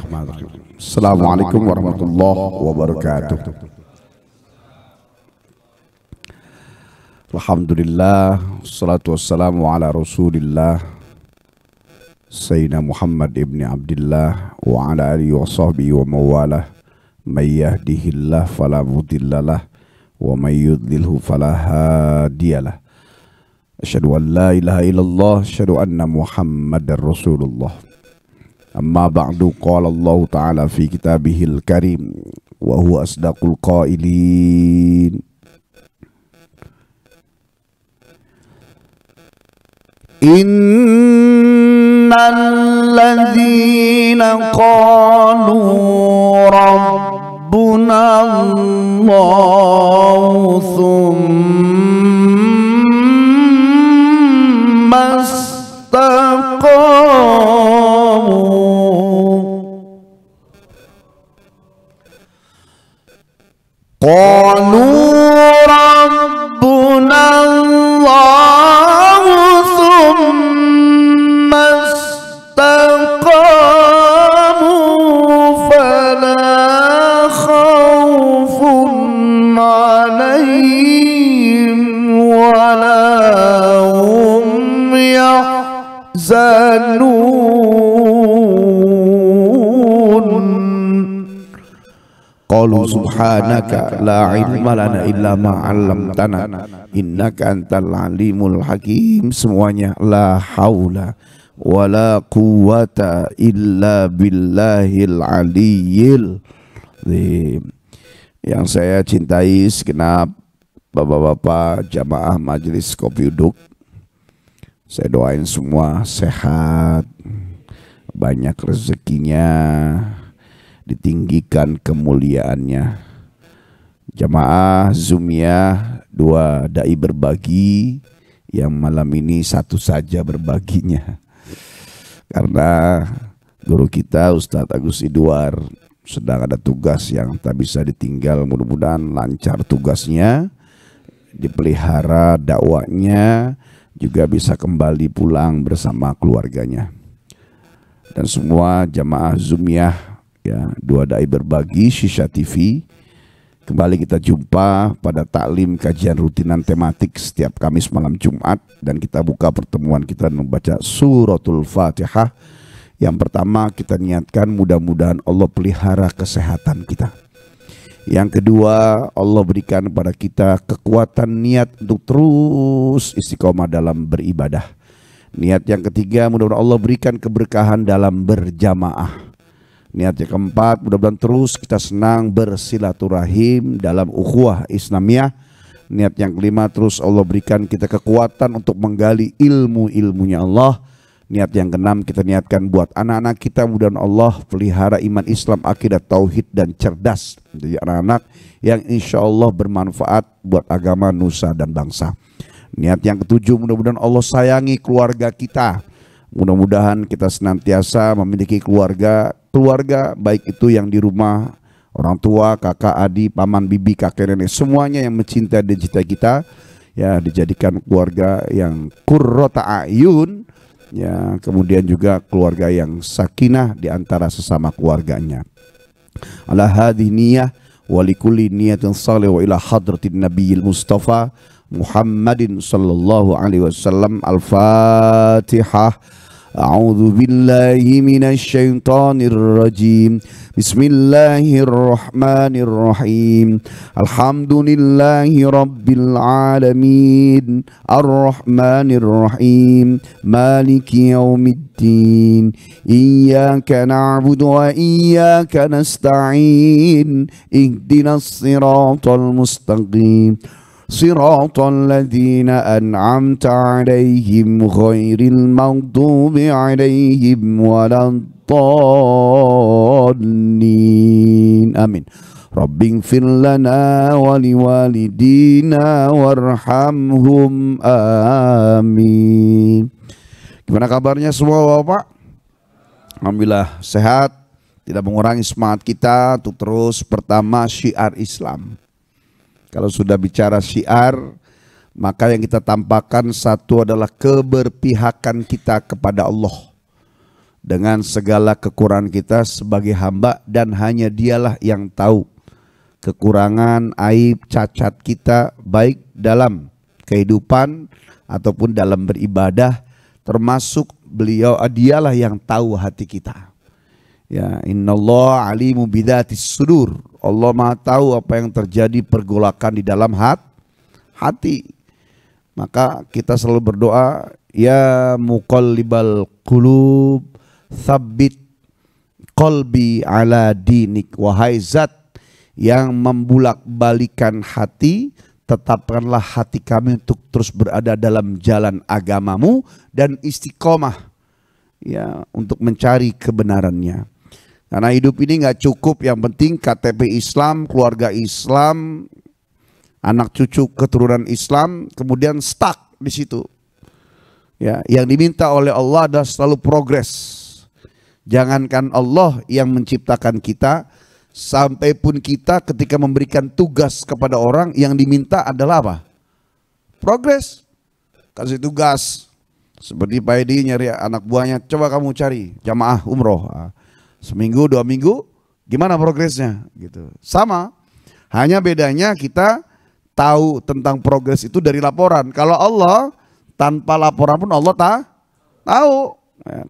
Bismillahirrahmanirrahim. Assalamualaikum warahmatullahi wabarakatuh. Alhamdulillah, salatu wassalamu ala rasulillah Sayyidina Muhammad ibn Abdillah wa ala alihi wa sahbihi wa mawalah. May yahdihillah fala mudhillalah wa may yudlilhu fala hadiyalah. Asyhadu an la ilaha illallah, asyhadu anna Muhammadar Rasulullah. Amma ba'du, qala Allah Ta'ala fi kitabihil karim wa huwa asdaqul qailin. Innal ladzina qalu rabbuna Allah thumma istaqamu qalu rabbuna Allah thumma istaqamu fala khawfun alaihim wala hum yahzanun. Qalu subhanaka la ilma lana illa ma 'allamtana innaka antal alimul hakim. Semuanya la haula wala quwata illa billahil aliyyil azim. Yang saya cintai segenap bapak-bapak jamaah majelis Kopi Uduk, saya doain semua sehat, banyak rezekinya, ditinggikan kemuliaannya. Jamaah Zumiyah, dua dai berbagi, yang malam ini satu saja berbaginya karena guru kita Ustadz Agus Idwar sedang ada tugas yang tak bisa ditinggal. Mudah-mudahan lancar tugasnya, dipelihara dakwahnya, juga bisa kembali pulang bersama keluarganya. Dan semua jamaah Zumiyah, ya, dua dai berbagi Shisha TV, kembali kita jumpa pada taklim kajian rutinan tematik setiap Kamis malam Jumat, dan kita buka pertemuan kita membaca suratul Fatihah. Yang pertama kita niatkan mudah-mudahan Allah pelihara kesehatan kita. Yang kedua, Allah berikan kepada kita kekuatan niat untuk terus istiqomah dalam beribadah. Niat yang ketiga, mudah-mudahan Allah berikan keberkahan dalam berjamaah. Niat yang keempat, mudah-mudahan terus kita senang bersilaturahim dalam ukhuwah Islamiyah. Niat yang kelima, terus Allah berikan kita kekuatan untuk menggali ilmu-ilmunya Allah. Niat yang keenam, kita niatkan buat anak-anak kita, mudah-mudahan Allah pelihara iman Islam, akidah tauhid dan cerdas, menjadi anak-anak yang insya Allah bermanfaat buat agama, nusa dan bangsa. Niat yang ketujuh, mudah-mudahan Allah sayangi keluarga kita. Mudah-mudahan kita senantiasa memiliki keluarga baik itu yang di rumah, orang tua, kakak, adik, paman, bibi, kakek, nenek, semuanya yang mencintai dan cintai kita, ya, dijadikan keluarga yang qurrata a'yun, ya, kemudian juga keluarga yang sakinah di antara sesama keluarganya. Ala hadhihi niyyah wa likulli niyatin salih wa ila hadratin nabiyil mustafa Muhammadin sallallahu alaihi wasallam. Al-Fatihah. A'udzu billahi minasy syaithanir rajim. Bismillahirrahmanirrahim. Alhamdulillahi rabbil alamin. Arrahmanir rahim. Maliki yaumiddin. Iyyaka na'budu wa iyyaka nasta'in. Ihdinas siratal mustaqim. صراط الذين أنعمت عليهم غير المغضوب عليهم ولا الضالين آمين رب اغفر لنا ولوالدينا وارحمهم آمين. Gimana kabarnya semua Bapak? Alhamdulillah sehat, tidak mengurangi semangat kita untuk terus pertama syiar Islam. Kalau sudah bicara syiar, maka yang kita tampakkan satu adalah keberpihakan kita kepada Allah. dengan segala kekurangan kita sebagai hamba, dan hanya Dialah yang tahu kekurangan, aib, cacat kita baik dalam kehidupan ataupun dalam beribadah, termasuk Dialah yang tahu hati kita. Ya, innallaha alimu bidzatis sudur. Allah Maha tahu apa yang terjadi pergolakan di dalam hati. Maka kita selalu berdoa, ya muqallibal qulub tsabbit qalbi ala dinik. Wahai zat yang membulak-balikan hati, tetapkanlah hati kami untuk terus berada dalam jalan agamamu dan istiqomah, ya, untuk mencari kebenarannya. Karena hidup ini nggak cukup yang penting KTP Islam, keluarga Islam, anak cucu keturunan Islam, kemudian stuck di situ. Ya, yang diminta oleh Allah adalah selalu progres. Jangankan Allah yang menciptakan kita, sampai pun kita ketika memberikan tugas kepada orang, yang diminta adalah apa? Progres. Kasih tugas. Seperti Pak Edi nyari anak buahnya, coba kamu cari jamaah umroh. Seminggu, 2 minggu, gimana progresnya? Gitu. Sama. Hanya bedanya kita tahu tentang progres itu dari laporan. Kalau Allah tanpa laporan pun Allah tahu.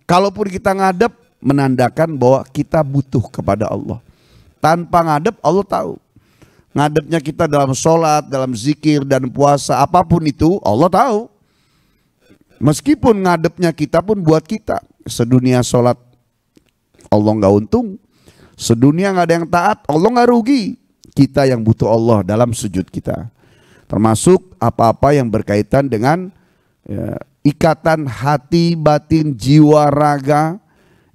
Kalaupun kita ngadep, menandakan bahwa kita butuh kepada Allah. Tanpa ngadep, Allah tahu. Ngadepnya kita dalam sholat, dalam zikir dan puasa, apapun itu Allah tahu. Meskipun ngadepnya kita pun buat kita. Sedunia sholat Allah nggak untung, sedunia nggak ada yang taat, Allah nggak rugi. Kita yang butuh Allah dalam sujud kita. Termasuk apa-apa yang berkaitan dengan, ya, ikatan hati, batin, jiwa, raga,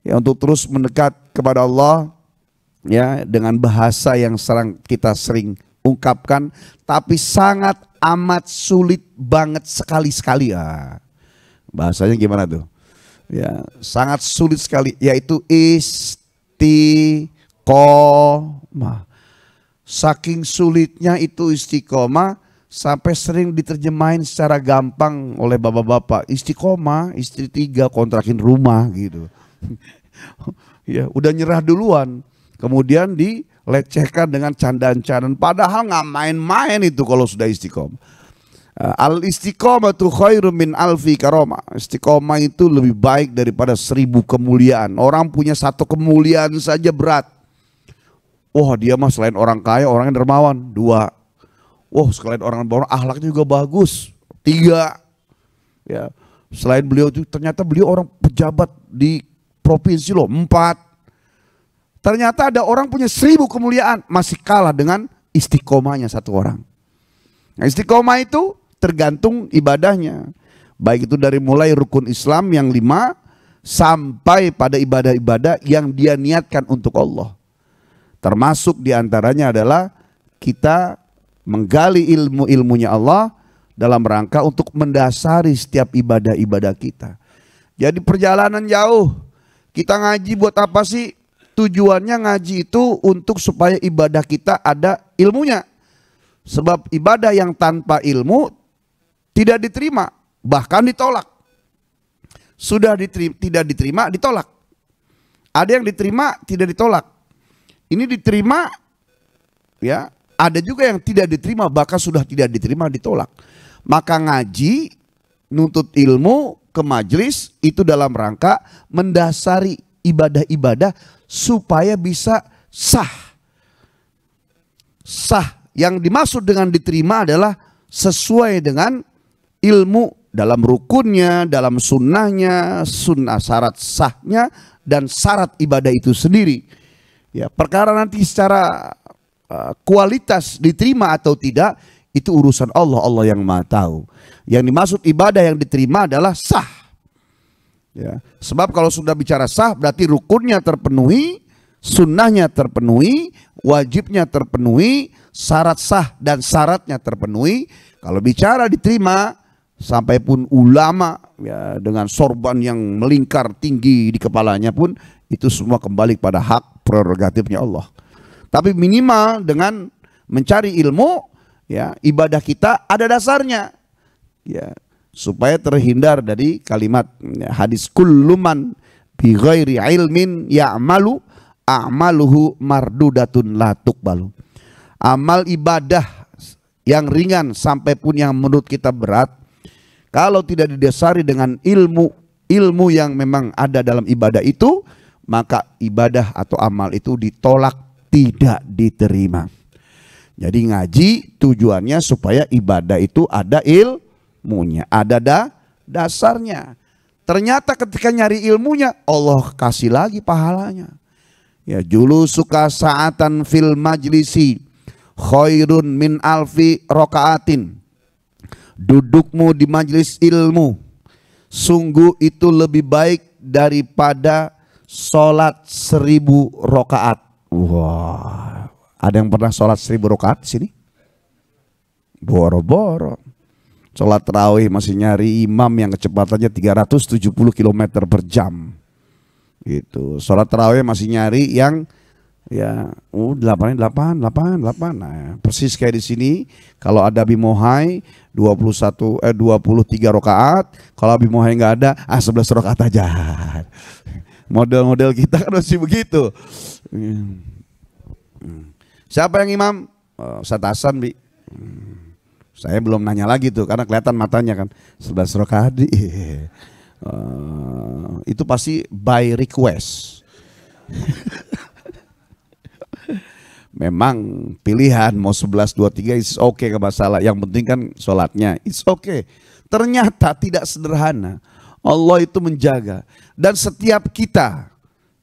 ya, untuk terus mendekat kepada Allah, ya, dengan bahasa yang kita sering ungkapkan, tapi sangat amat sulit banget sekali-sekali. Bahasanya gimana tuh? Ya, sangat sulit sekali, yaitu istiqomah. Saking sulitnya itu istiqomah, sampai sering diterjemahin secara gampang oleh bapak-bapak. Istiqomah, istri 3, kontrakin rumah gitu. Ya, udah nyerah duluan. Kemudian dilecehkan dengan candaan-candaan. Padahal nggak main-main itu kalau sudah istiqomah. Al istiqomah tu khairum min alfi karomah. Istiqomah itu lebih baik daripada 1000 kemuliaan. Orang punya 1 kemuliaan saja berat. Wah, dia mah selain orang kaya, orangnya dermawan. 2. Wah, sekalian orang dermawan, akhlaknya juga bagus. 3. Ya, selain beliau itu ternyata beliau orang pejabat di provinsi loh. 4. Ternyata ada orang punya 1000 kemuliaan, masih kalah dengan istiqomahnya 1 orang. Nah, istiqomah itu tergantung ibadahnya. Baik itu dari mulai rukun Islam yang 5 sampai pada ibadah-ibadah yang dia niatkan untuk Allah. Termasuk diantaranya adalah kita menggali ilmu-ilmunya Allah dalam rangka untuk mendasari setiap ibadah-ibadah kita. Jadi perjalanan jauh. Kita ngaji buat apa sih? Tujuannya ngaji itu untuk supaya ibadah kita ada ilmunya. Sebab ibadah yang tanpa ilmu tidak diterima, bahkan ditolak. Sudah tidak diterima, ditolak. Ada yang diterima, tidak ditolak. Ini diterima, ya. Ada juga yang tidak diterima, bahkan sudah tidak diterima, ditolak. Maka ngaji, nuntut ilmu ke majelis itu dalam rangka mendasari ibadah-ibadah supaya bisa sah. Sah. Yang dimaksud dengan diterima adalah sesuai dengan ilmu dalam rukunnya, dalam sunnahnya, sunnah syarat sahnya, dan syarat ibadah itu sendiri. Ya, perkara nanti secara kualitas diterima atau tidak, itu urusan Allah, Allah yang Maha tahu. Yang dimaksud ibadah yang diterima adalah sah. Ya, sebab kalau sudah bicara sah berarti rukunnya terpenuhi, sunnahnya terpenuhi, wajibnya terpenuhi, syarat sah dan syaratnya terpenuhi. Kalau bicara diterima, sampai pun ulama, ya, dengan sorban yang melingkar tinggi di kepalanya pun, itu semua kembali pada hak prerogatifnya Allah. Tapi minimal dengan mencari ilmu, ya, ibadah kita ada dasarnya, ya, supaya terhindar dari kalimat, ya, hadis kulluman bi ghairi ilmin ya'malu a'maluhu mardudatun la tuqbalu. Amal ibadah yang ringan sampai pun yang menurut kita berat, kalau tidak didasari dengan ilmu yang memang ada dalam ibadah itu, maka ibadah atau amal itu ditolak, tidak diterima. Jadi ngaji tujuannya supaya ibadah itu ada ilmunya, ada dasarnya. Ternyata ketika nyari ilmunya, Allah kasih lagi pahalanya. Ya, julusuka sa'atan fil majlisi khairun min alfi rokaatin. Dudukmu di majelis ilmu sungguh itu lebih baik daripada sholat 1000 rokaat. Wah, ada yang pernah sholat 1000 rokaat di sini? Boro-boro. Sholat tarawih masih nyari imam yang kecepatannya 370 km per jam. Gitu. Sholat tarawih masih nyari yang ya 8. Nah, persis kayak di sini. Kalau ada bimohai 23 rakaat, kalau bimohai nggak ada 11 rakaat aja. Model-model kita kan masih begitu. Siapa yang imam? Ustaz Hasan, Bi. Saya belum nanya lagi tuh karena kelihatan matanya kan 11 rakaat. Itu pasti by request. Memang pilihan mau 11, 2, 3 it's okay, gak masalah. Yang penting kan sholatnya it's okay. Ternyata tidak sederhana. Allah itu menjaga. Dan setiap kita,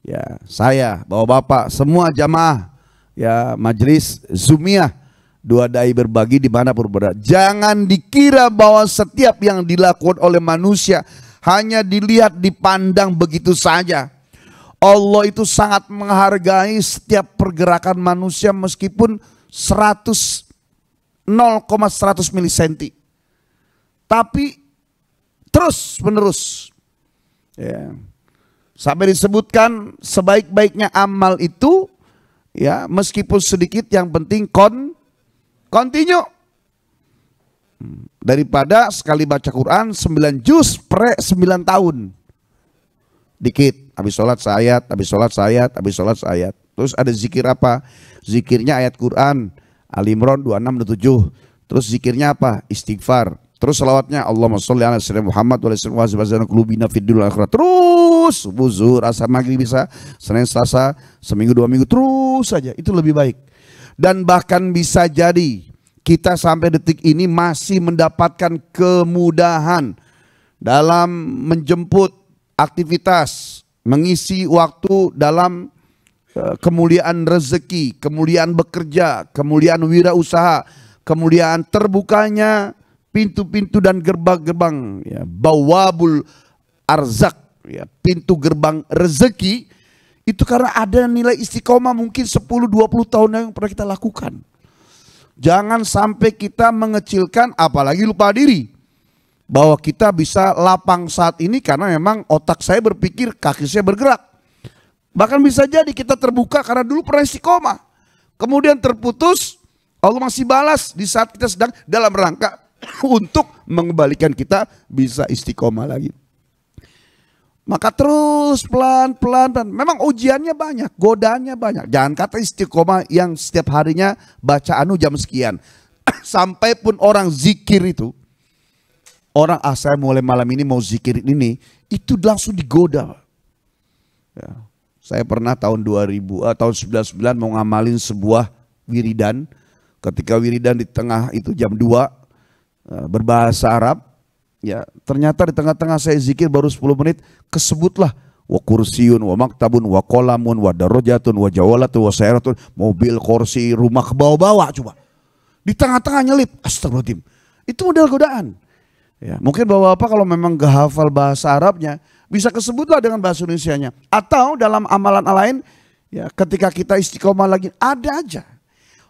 ya saya, bapak-bapak, semua jamaah, ya majelis Zumiyah, 2 dai berbagi dimanapun berada. Jangan dikira bahwa setiap yang dilakukan oleh manusia hanya dilihat, dipandang begitu saja. Allah itu sangat menghargai setiap pergerakan manusia meskipun 0,100 milisenti. Tapi terus menerus. Ya. Sampai disebutkan sebaik-baiknya amal itu ya meskipun sedikit yang penting continue. Daripada sekali baca Quran 9 juz per 9 tahun. Dikit, habis sholat seayat, habis sholat seayat, habis sholat seayat. Terus ada zikir apa? Zikirnya ayat Quran Al-Imran 26 27. Terus zikirnya apa? Istighfar. Terus salawatnya Allahumma sholli ala sayyidina Muhammad wa ala sayyidina qulubina fid dunya wal akhirah. Terus zuhur, asar, maghrib, bisa Senin Selasa, seminggu 2 minggu terus saja. Itu lebih baik. Dan bahkan bisa jadi kita sampai detik ini masih mendapatkan kemudahan dalam menjemput aktivitas, mengisi waktu dalam kemuliaan rezeki, kemuliaan bekerja, kemuliaan wirausaha, kemuliaan terbukanya pintu-pintu dan gerbang-gerbang, ya, bawabul arzak, ya, pintu gerbang rezeki. Itu karena ada nilai istiqomah mungkin 10-20 tahun yang pernah kita lakukan. Jangan sampai kita mengecilkan apalagi lupa diri bahwa kita bisa lapang saat ini karena memang otak saya berpikir, kaki saya bergerak. Bahkan bisa jadi kita terbuka karena dulu pernah istiqomah. Kemudian terputus, Allah masih balas di saat kita sedang dalam rangka untuk mengembalikan kita bisa istiqomah lagi. Maka terus pelan-pelan, memang ujiannya banyak, godaannya banyak. Jangan kata istiqomah yang setiap harinya baca jam sekian. Sampai pun orang zikir itu, orang saya mulai malam ini mau zikir ini, itu langsung digoda. Ya, saya pernah tahun 99 mau ngamalin sebuah wiridan. Ketika wiridan di tengah itu jam 2 berbahasa Arab. Ya, ternyata di tengah-tengah saya zikir baru 10 menit kesebutlah wa kursiyun wa maktabun wa qalamun wa darajatun wa jawalatun wa sayratun, mobil, kursi, rumah ke bawah-bawah coba. Di tengah-tengah nyelip, astagfirullahaladzim. Itu model godaan. Ya, mungkin bapak-bapak kalau memang gak hafal bahasa Arabnya bisa kesebutlah dengan bahasa Indonesianya. Atau dalam amalan lain ya, ketika kita istiqomah lagi ada aja.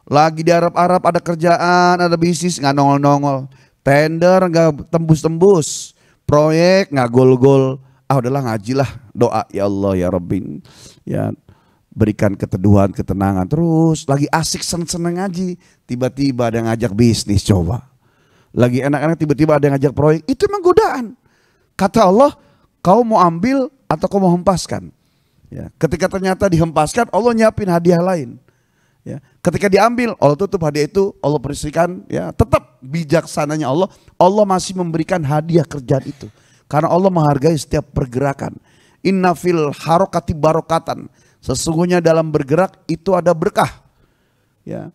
Lagi di Arab-Arab ada kerjaan, ada bisnis gak nongol-nongol. Tender gak tembus-tembus. Proyek gak gol-gol. Udahlah ngajilah, doa ya Allah ya Rabbin. Ya, berikan keteduhan, ketenangan. Terus lagi asik seneng-seneng ngaji, tiba-tiba ada yang ngajak bisnis coba. Lagi enak-enak tiba-tiba ada yang ngajak proyek, itu memang godaan. Kata Allah, kau mau ambil atau kau mau hempaskan? Ya, ketika ternyata dihempaskan, Allah nyiapin hadiah lain. Ya, ketika diambil, Allah tutup hadiah itu, Allah persikan. Ya, tetap bijaksananya Allah, Allah masih memberikan hadiah kerjaan itu. Karena Allah menghargai setiap pergerakan. Inna fil harokati barokatan. Sesungguhnya dalam bergerak itu ada berkah. Ya,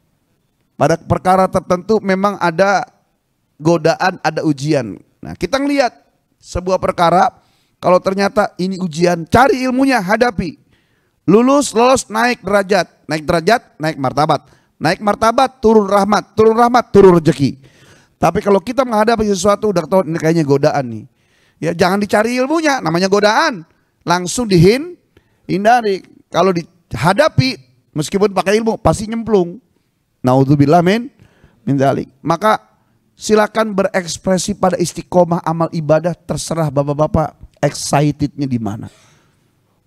pada perkara tertentu memang ada godaan, ada ujian. Nah, kita ngelihat sebuah perkara, kalau ternyata ini ujian, cari ilmunya, hadapi. Lulus, lolos, naik derajat, naik martabat. Naik martabat, turun rahmat, turun rezeki. Tapi kalau kita menghadapi sesuatu, udah tahu ini kayaknya godaan nih. Ya jangan dicari ilmunya, namanya godaan. Langsung hindari. Kalau dihadapi, meskipun pakai ilmu, pasti nyemplung. Naudzubillah min dzalik. Maka silakan berekspresi pada istiqomah amal ibadah, terserah bapak-bapak excitednya di mana.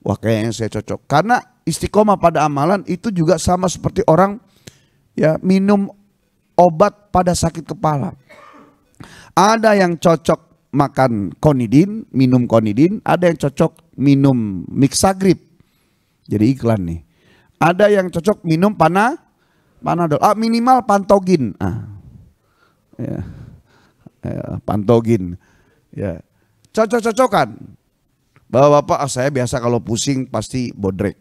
Wah kayaknya saya cocok. Karena istiqomah pada amalan itu juga sama seperti orang ya minum obat pada sakit kepala. Ada yang cocok makan konidin, minum konidin. Ada yang cocok minum mixagrip. Jadi iklan nih. Ada yang cocok minum panadol. Minimal pantogin. Ya, pantogin. Ya, cocok-cocokan. Bapak-bapak, saya biasa kalau pusing pasti bodrek.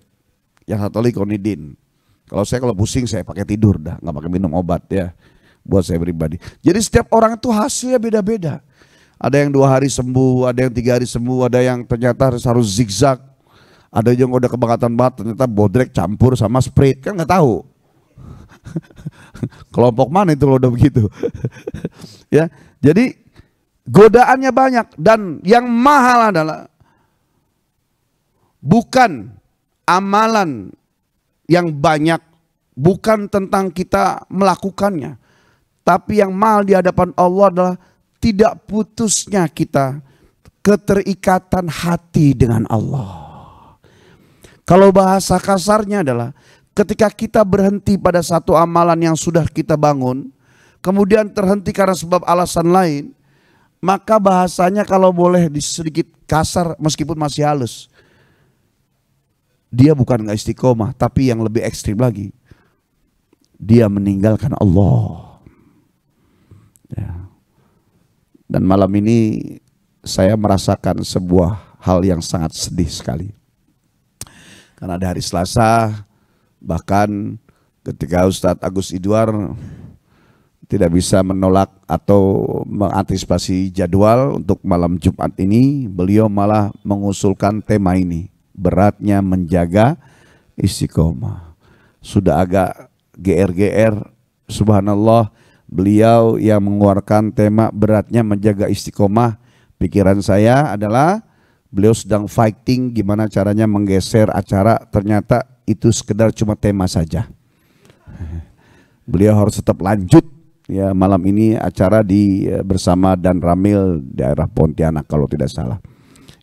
Yang satu lagi konidin. Kalau pusing saya pakai tidur dah, nggak pakai minum obat ya. Buat saya pribadi. Jadi setiap orang itu hasilnya beda-beda. Ada yang 2 hari sembuh, ada yang 3 hari sembuh, ada yang ternyata harus zigzag. Ada yang udah kebangatan banget, ternyata bodrek campur sama sprite, kan nggak tahu. Kelompok mana itu lo udah begitu. Ya, jadi godaannya banyak dan yang mahal adalah bukan amalan yang banyak, bukan tentang kita melakukannya, tapi yang mahal di hadapan Allah adalah tidak putusnya kita keterikatan hati dengan Allah. Kalau bahasa kasarnya adalah ketika kita berhenti pada satu amalan yang sudah kita bangun, kemudian terhenti karena sebab alasan lain, maka bahasanya kalau boleh sedikit kasar meskipun masih halus, dia bukan gak istiqomah, tapi yang lebih ekstrim lagi, dia meninggalkan Allah. Ya. Dan malam ini saya merasakan sebuah hal yang sangat sedih sekali. Karena ada hari Selasa, bahkan ketika Ustadz Agus Idwar tidak bisa menolak atau mengantisipasi jadwal untuk malam Jumat ini, beliau malah mengusulkan tema ini, beratnya menjaga istiqomah. Sudah agak GR-GR, subhanallah, beliau yang mengeluarkan tema beratnya menjaga istiqomah. Pikiran saya adalah beliau sedang fighting gimana caranya menggeser acara, ternyata itu sekedar cuma tema saja. Beliau harus tetap lanjut ya malam ini acara bersama Dan Ramil daerah Pontianak kalau tidak salah.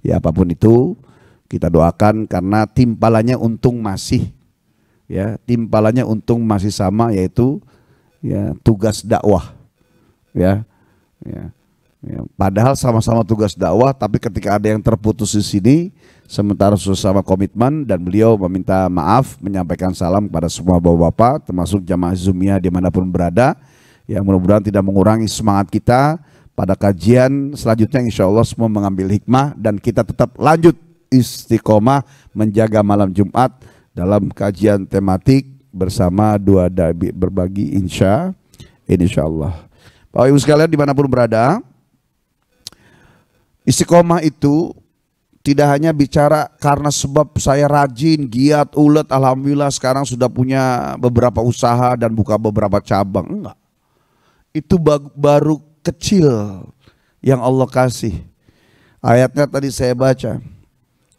Ya apapun itu kita doakan karena timpalannya untung masih sama, yaitu ya tugas dakwah. Ya. Padahal sama-sama tugas dakwah, tapi ketika ada yang terputus di sini, sementara sama komitmen, dan beliau meminta maaf, menyampaikan salam kepada semua bapak-bapak, termasuk jamaah Zumiyah dimanapun berada. Ya mudah-mudahan tidak mengurangi semangat kita pada kajian selanjutnya. Insya Allah semua mengambil hikmah dan kita tetap lanjut istiqomah menjaga malam Jumat dalam kajian tematik bersama 2 da'i berbagi insya Allah. Bapak Ibu sekalian dimanapun berada, istiqomah itu tidak hanya bicara karena sebab saya rajin, giat, ulet, alhamdulillah sekarang sudah punya beberapa usaha dan buka beberapa cabang. Enggak. Itu baru kecil yang Allah kasih. Ayatnya tadi saya baca.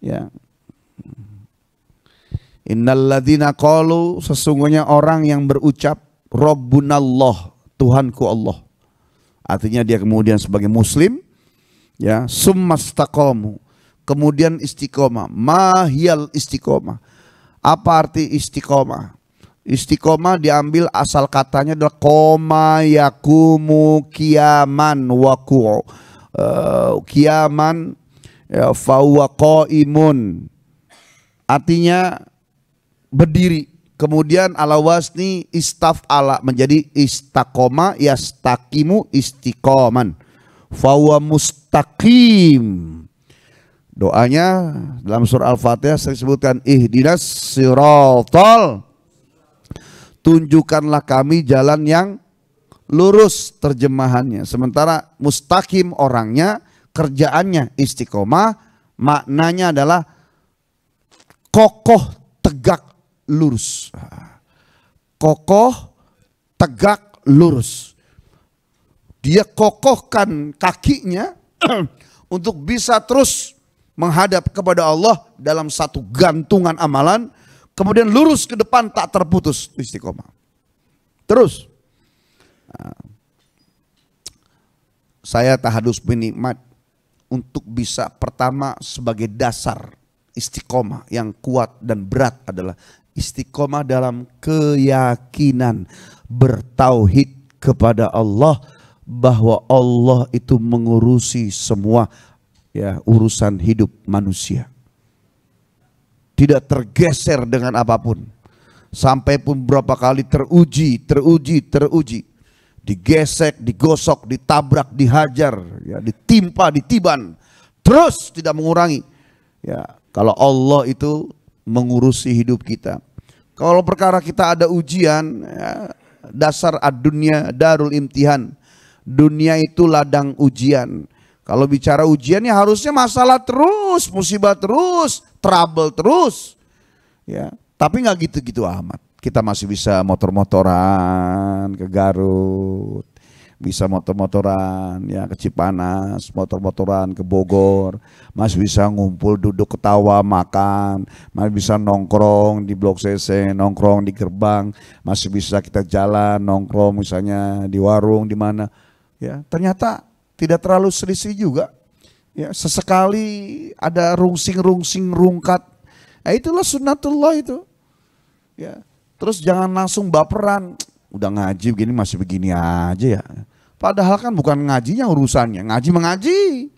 Ya. Innalladzina qalu, sesungguhnya orang yang berucap Rabbunallah, Tuhanku Allah. Artinya dia kemudian sebagai muslim, ya, summastaqamu, kemudian istiqomah. Mahiyal istiqomah. Apa arti istiqomah? Istiqomah diambil asal katanya adalah koma yakumu kiaman waku. Kiaman Ya, fahuwa qaimun. Artinya berdiri. Kemudian ala wasni istaf'ala menjadi istaqoma yastaqimu istiqoman. Fahuwa mustaqim. Doanya dalam surah Al-Fatihah saya sebutkan ihdinas siratal. Tunjukkanlah kami jalan yang lurus, terjemahannya. Sementara mustaqim orangnya, kerjaannya istiqomah, maknanya adalah kokoh, tegak, lurus. Kokoh, tegak, lurus. Dia kokohkan kakinya untuk bisa terus menghadap kepada Allah dalam satu gantungan amalan, kemudian lurus ke depan tak terputus, istiqomah. Terus saya tahadus binikmat untuk bisa pertama sebagai dasar istiqomah yang kuat dan berat adalah istiqomah dalam keyakinan bertauhid kepada Allah, bahwa Allah itu mengurusi semua ya urusan hidup manusia. Tidak tergeser dengan apapun. Sampai pun berapa kali teruji. Digesek, digosok, ditabrak, dihajar, ya, ditimpa, ditiban. Terus tidak mengurangi. Ya, kalau Allah itu mengurusi hidup kita. Kalau perkara kita ada ujian, ya, dasar ad-dunya darul imtihan. Dunia itu ladang ujian. Kalau bicara ujian ya harusnya masalah terus, musibah terus, trouble terus. Ya, tapi nggak gitu-gitu amat. Kita masih bisa motor-motoran ke Garut, bisa motor-motoran ya ke Cipanas, motor-motoran ke Bogor, masih bisa ngumpul duduk ketawa makan, masih bisa nongkrong di Blok CC, nongkrong di gerbang, masih bisa kita jalan nongkrong misalnya di warung di mana. Ya, ternyata tidak terlalu selisih juga. Ya, sesekali ada rungsing-rungsing rungkat. Nah, itulah sunnatullah itu. Ya, terus jangan langsung baperan. Udah ngaji begini masih begini aja ya. Padahal kan bukan ngajinya urusannya, ngaji mengaji.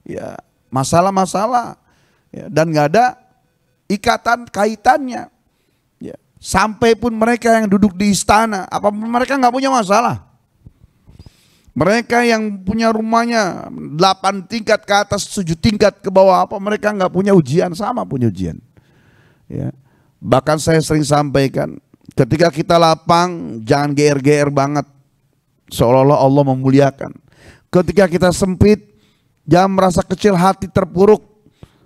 Ya, masalah-masalah. Ya, dan nggak ada ikatan kaitannya. Ya, sampai pun mereka yang duduk di istana, apa mereka nggak punya masalah? Mereka yang punya rumahnya 8 tingkat ke atas, 7 tingkat ke bawah, apa mereka nggak punya ujian? Sama punya ujian. Ya. Bahkan saya sering sampaikan, ketika kita lapang jangan GR-GR banget, seolah-olah Allah memuliakan. Ketika kita sempit jangan merasa kecil hati terpuruk,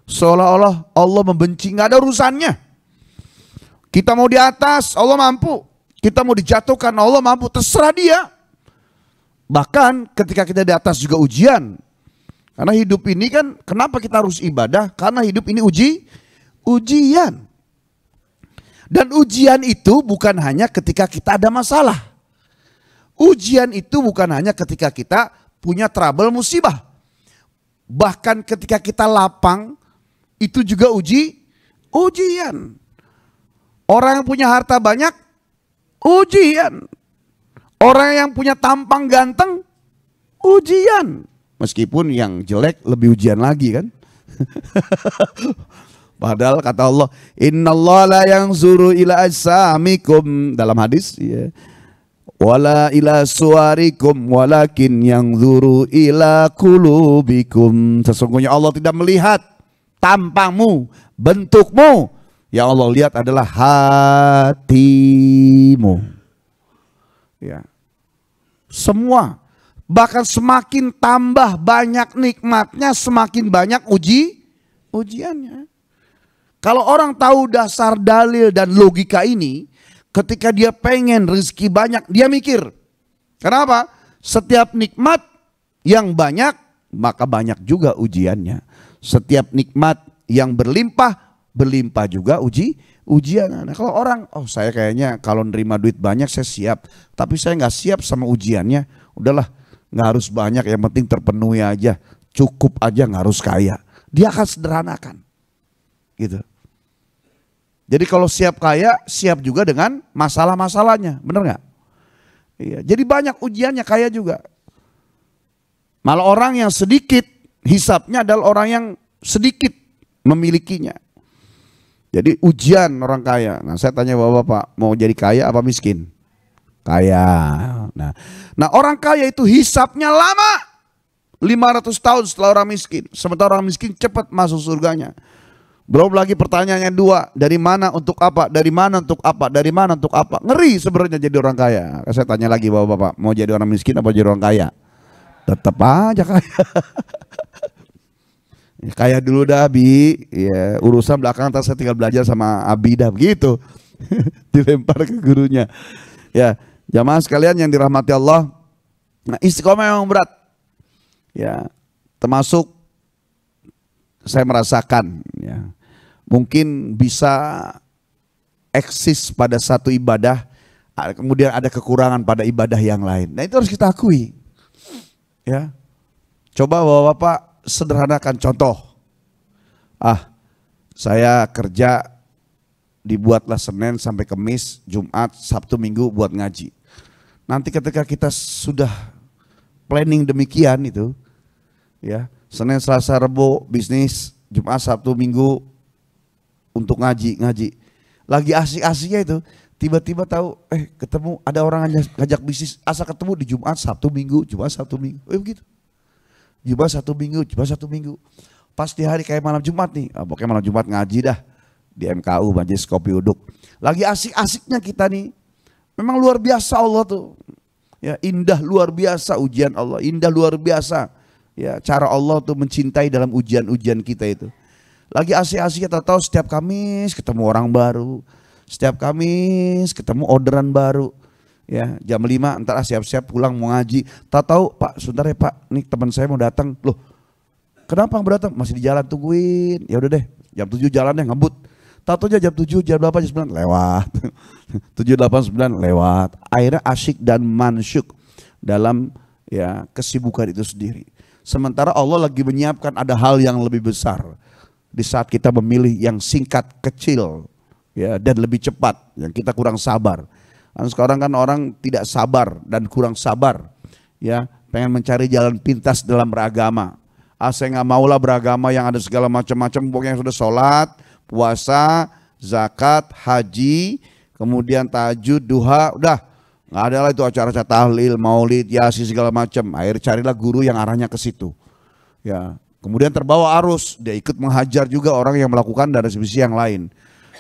seolah-olah Allah membenci. Nggak ada urusannya. Kita mau di atas Allah mampu, kita mau dijatuhkan Allah mampu, terserah dia. Bahkan ketika kita di atas juga ujian. Karena hidup ini kan, kenapa kita harus ibadah? Karena hidup ini ujian. Dan ujian itu bukan hanya ketika kita ada masalah. Ujian itu bukan hanya ketika kita punya trouble musibah. Bahkan ketika kita lapang, itu juga ujian. Orang yang punya harta banyak, ujian. Orang yang punya tampang ganteng, ujian. Meskipun yang jelek lebih ujian lagi kan. Padahal kata Allah, innallaha la yanzuru ila ajsamikum, dalam hadis ya. Wala ila suwarikum walakin yanzuru ila qulubikum. Sesungguhnya Allah tidak melihat tampangmu, bentukmu. Yang Allah lihat adalah hatimu. Ya, semua, bahkan semakin tambah banyak nikmatnya, semakin banyak ujiannya. Kalau orang tahu dasar dalil dan logika ini, ketika dia pengen rezeki banyak, dia mikir. Kenapa? Setiap nikmat yang banyak, maka banyak juga ujiannya. Setiap nikmat yang berlimpah juga ujian. Nah, kalau orang, oh saya kayaknya kalau nerima duit banyak saya siap, tapi saya nggak siap sama ujiannya, udahlah nggak harus banyak, yang penting terpenuhi aja, cukup aja, nggak harus kaya. Dia akan sederhanakan, gitu. Jadi kalau siap kaya, siap juga dengan masalah-masalahnya, bener nggak? Iya. Jadi banyak ujiannya, kaya juga. Malah orang yang sedikit hisapnya adalah orang yang sedikit memilikinya. Jadi ujian orang kaya. Nah, saya tanya bapak-bapak, mau jadi kaya apa miskin? Kaya. Nah, orang kaya itu hisapnya lama. 500 tahun setelah orang miskin. Sementara orang miskin cepat masuk surganya. Belum lagi pertanyaannya dua, dari mana untuk apa? Dari mana untuk apa? Dari mana untuk apa? Ngeri sebenarnya jadi orang kaya. Saya tanya lagi bapak-bapak, mau jadi orang miskin apa jadi orang kaya? Tetap aja kaya. Kaya dulu dah Abi, ya, urusan belakang ntar saya tinggal belajar sama Abi dah begitu. Dilempar ke gurunya. Ya, jamaah sekalian yang dirahmati Allah. Nah, istiqomah memang berat. Ya, termasuk saya merasakan ya, mungkin bisa eksis pada satu ibadah, kemudian ada kekurangan pada ibadah yang lain. Nah, itu harus kita akui. Ya, coba bapak-bapak sederhanakan contoh. Saya kerja dibuatlah Senin sampai Kamis, Jumat, Sabtu, Minggu buat ngaji. Nanti ketika kita sudah planning demikian itu, ya, Senin, Selasa, Rabu bisnis, Jumat, Sabtu, Minggu untuk ngaji. Lagi asik-asiknya itu, tiba-tiba tahu ketemu ada orang ngajak bisnis, asal ketemu di Jumat, Sabtu, Minggu, Jumat, Sabtu, Minggu. Begitu. Jumat, Sabtu, Minggu, Jumat, Sabtu, Minggu. Pas di hari kayak malam Jumat nih, pokoknya malam Jumat ngaji dah di MKU Majelis Kopi Uduk. Lagi asik-asiknya kita nih. Memang luar biasa Allah tuh. Ya, indah luar biasa ujian Allah, indah luar biasa. Ya, cara Allah tuh mencintai dalam ujian-ujian kita itu. Lagi asik-asiknya tahu setiap Kamis ketemu orang baru. Setiap Kamis ketemu orderan baru. Ya, jam 5 entar siap-siap pulang mau ngaji. Tahu Pak, sebentar ya Pak, nih teman saya mau datang. Loh, kenapa nggak datang? Masih di jalan, tungguin. Ya udah deh, jam 7 jalan deh ngebut. Tahu aja jam 7, jam 8, jam 9 lewat. 7, 8, 9 lewat. Akhirnya asyik dan mansyuk dalam ya kesibukan itu sendiri. Sementara Allah lagi menyiapkan ada hal yang lebih besar. Di saat kita memilih yang singkat, kecil, ya, dan lebih cepat, yang kita kurang sabar. Karena sekarang kan orang tidak sabar dan kurang sabar, ya, pengen mencari jalan pintas dalam beragama. Saya nggak maulah beragama yang ada segala macam-macam, pokoknya yang sudah sholat, puasa, zakat, haji, kemudian tahajud, duha, udah. Nggak ada lah itu acara-acara tahlil, maulid, yasin segala macam. Akhirnya carilah guru yang arahnya ke situ. Ya, kemudian terbawa arus, dia ikut menghajar juga orang yang melakukan dari sisi yang lain.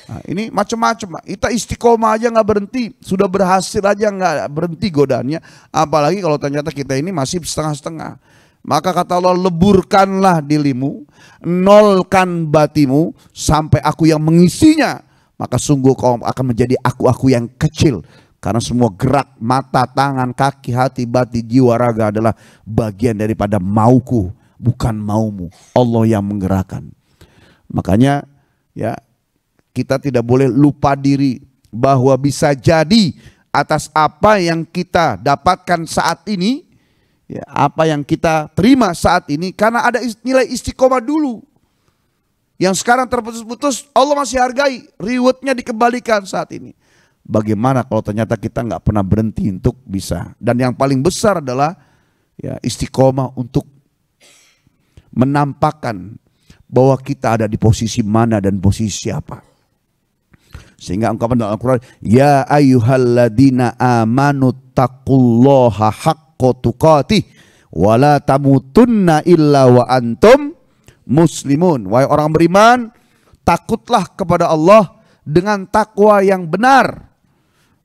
Nah, ini macam-macam. Kita istiqomah aja nggak berhenti, sudah berhasil aja nggak berhenti godaannya. Apalagi kalau ternyata kita ini masih setengah-setengah. Maka kata Allah, leburkanlah dirimu, nolkan batimu sampai aku yang mengisinya. Maka sungguh kau akan menjadi aku yang kecil. Karena semua gerak mata, tangan, kaki, hati, batin, jiwa, raga adalah bagian daripada mauku, bukan maumu. Allah yang menggerakkan. Makanya ya, kita tidak boleh lupa diri bahwa bisa jadi atas apa yang kita dapatkan saat ini, ya, apa yang kita terima saat ini, karena ada nilai istiqomah dulu. Yang sekarang terputus-putus, Allah masih hargai, rewardnya dikembalikan saat ini. Bagaimana kalau ternyata kita nggak pernah berhenti untuk bisa. Dan yang paling besar adalah ya, istiqomah untuk menampakkan bahwa kita ada di posisi mana dan posisi siapa. Sehingga ungkapan dalam Al-Quran, ya ayyuhalladzina amanu taqullaha haqqa tuqatih wa la tamutunna illa wa antum muslimun. Wahai orang beriman, takutlah kepada Allah dengan takwa yang benar,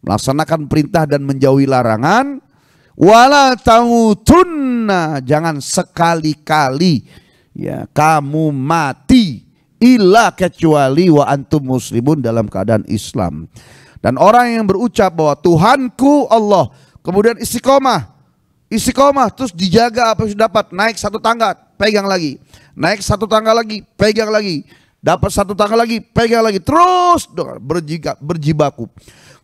melaksanakan perintah dan menjauhi larangan. Wala tamutunna, jangan sekali-kali ya kamu mati illa kecuali wa antum muslimun, dalam keadaan Islam. Dan orang yang berucap bahwa Tuhanku Allah, kemudian istiqomah terus dijaga apa yang sudah dapat, naik satu tangga pegang lagi, naik satu tangga lagi pegang lagi, dapat satu tangga lagi pegang lagi, terus berjibaku,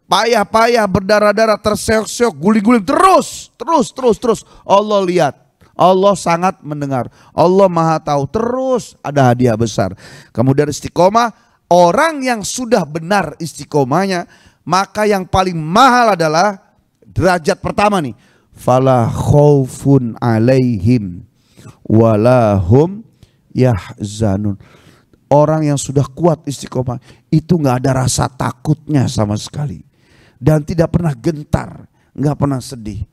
payah-payah, berdarah-darah, terseok-seok, guling-guling, terus. Allah lihat, Allah sangat mendengar, Allah maha tahu, terus ada hadiah besar. Kemudian istiqomah, orang yang sudah benar istiqomahnya, maka yang paling mahal adalah derajat pertama nih, fala khaufun alaihim walahum yahzanun. Orang yang sudah kuat istiqomah itu nggak ada rasa takutnya sama sekali dan tidak pernah gentar, nggak pernah sedih.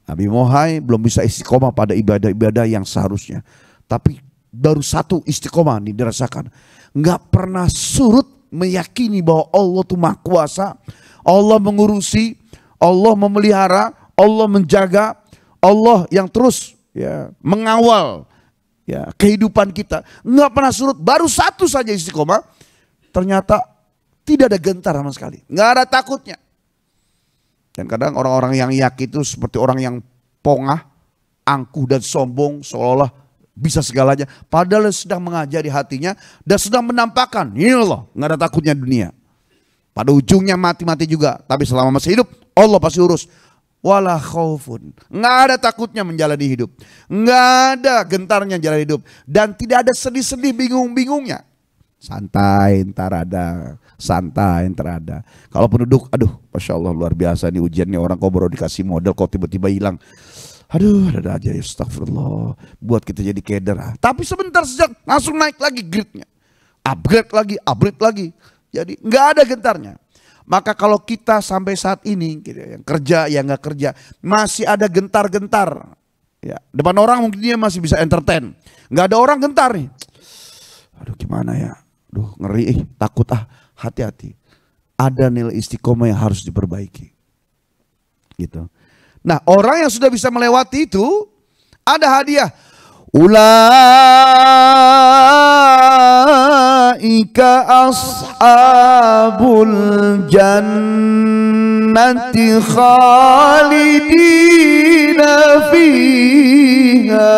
Abi Mohai belum bisa istiqomah pada ibadah-ibadah yang seharusnya, tapi baru satu istiqomah nih dirasakan, nggak pernah surut meyakini bahwa Allah tuh Maha Kuasa, Allah mengurusi, Allah memelihara, Allah menjaga, Allah yang terus ya mengawal ya kehidupan kita. Nggak pernah surut, baru satu saja istiqomah, ternyata tidak ada gentar sama sekali, nggak ada takutnya. Dan kadang orang-orang yang yakin itu seperti orang yang pongah, angkuh dan sombong, seolah-olah bisa segalanya. Padahal sedang mengajari hatinya dan sedang menampakkan, ini Allah, nggak ada takutnya dunia. Pada ujungnya mati-mati juga, tapi selama masih hidup Allah pasti urus. Wala khaufun, nggak ada takutnya menjalani hidup, nggak ada gentarnya menjalani hidup, dan tidak ada sedih-sedih bingung-bingungnya. Santai ntar ada, santai ntar ada. Kalau penduduk, aduh Masya Allah luar biasa nih ujiannya, orang kok baru dikasih modal kok tiba-tiba hilang. Aduh ada aja ya, astagfirullah, buat kita jadi keder. Tapi sebentar sejak langsung naik lagi gridnya, upgrade lagi. Jadi nggak ada gentarnya. Maka kalau kita sampai saat ini gitu, yang kerja yang nggak kerja masih ada gentar-gentar ya, depan orang mungkin dia masih bisa entertain, nggak ada orang gentar nih. Aduh gimana ya, aduh ngeri, takut, hati-hati. Ada nilai istiqomah yang harus diperbaiki gitu. Nah orang yang sudah bisa melewati itu ada hadiah. Ulaika ashabul jannati khalidina fiha.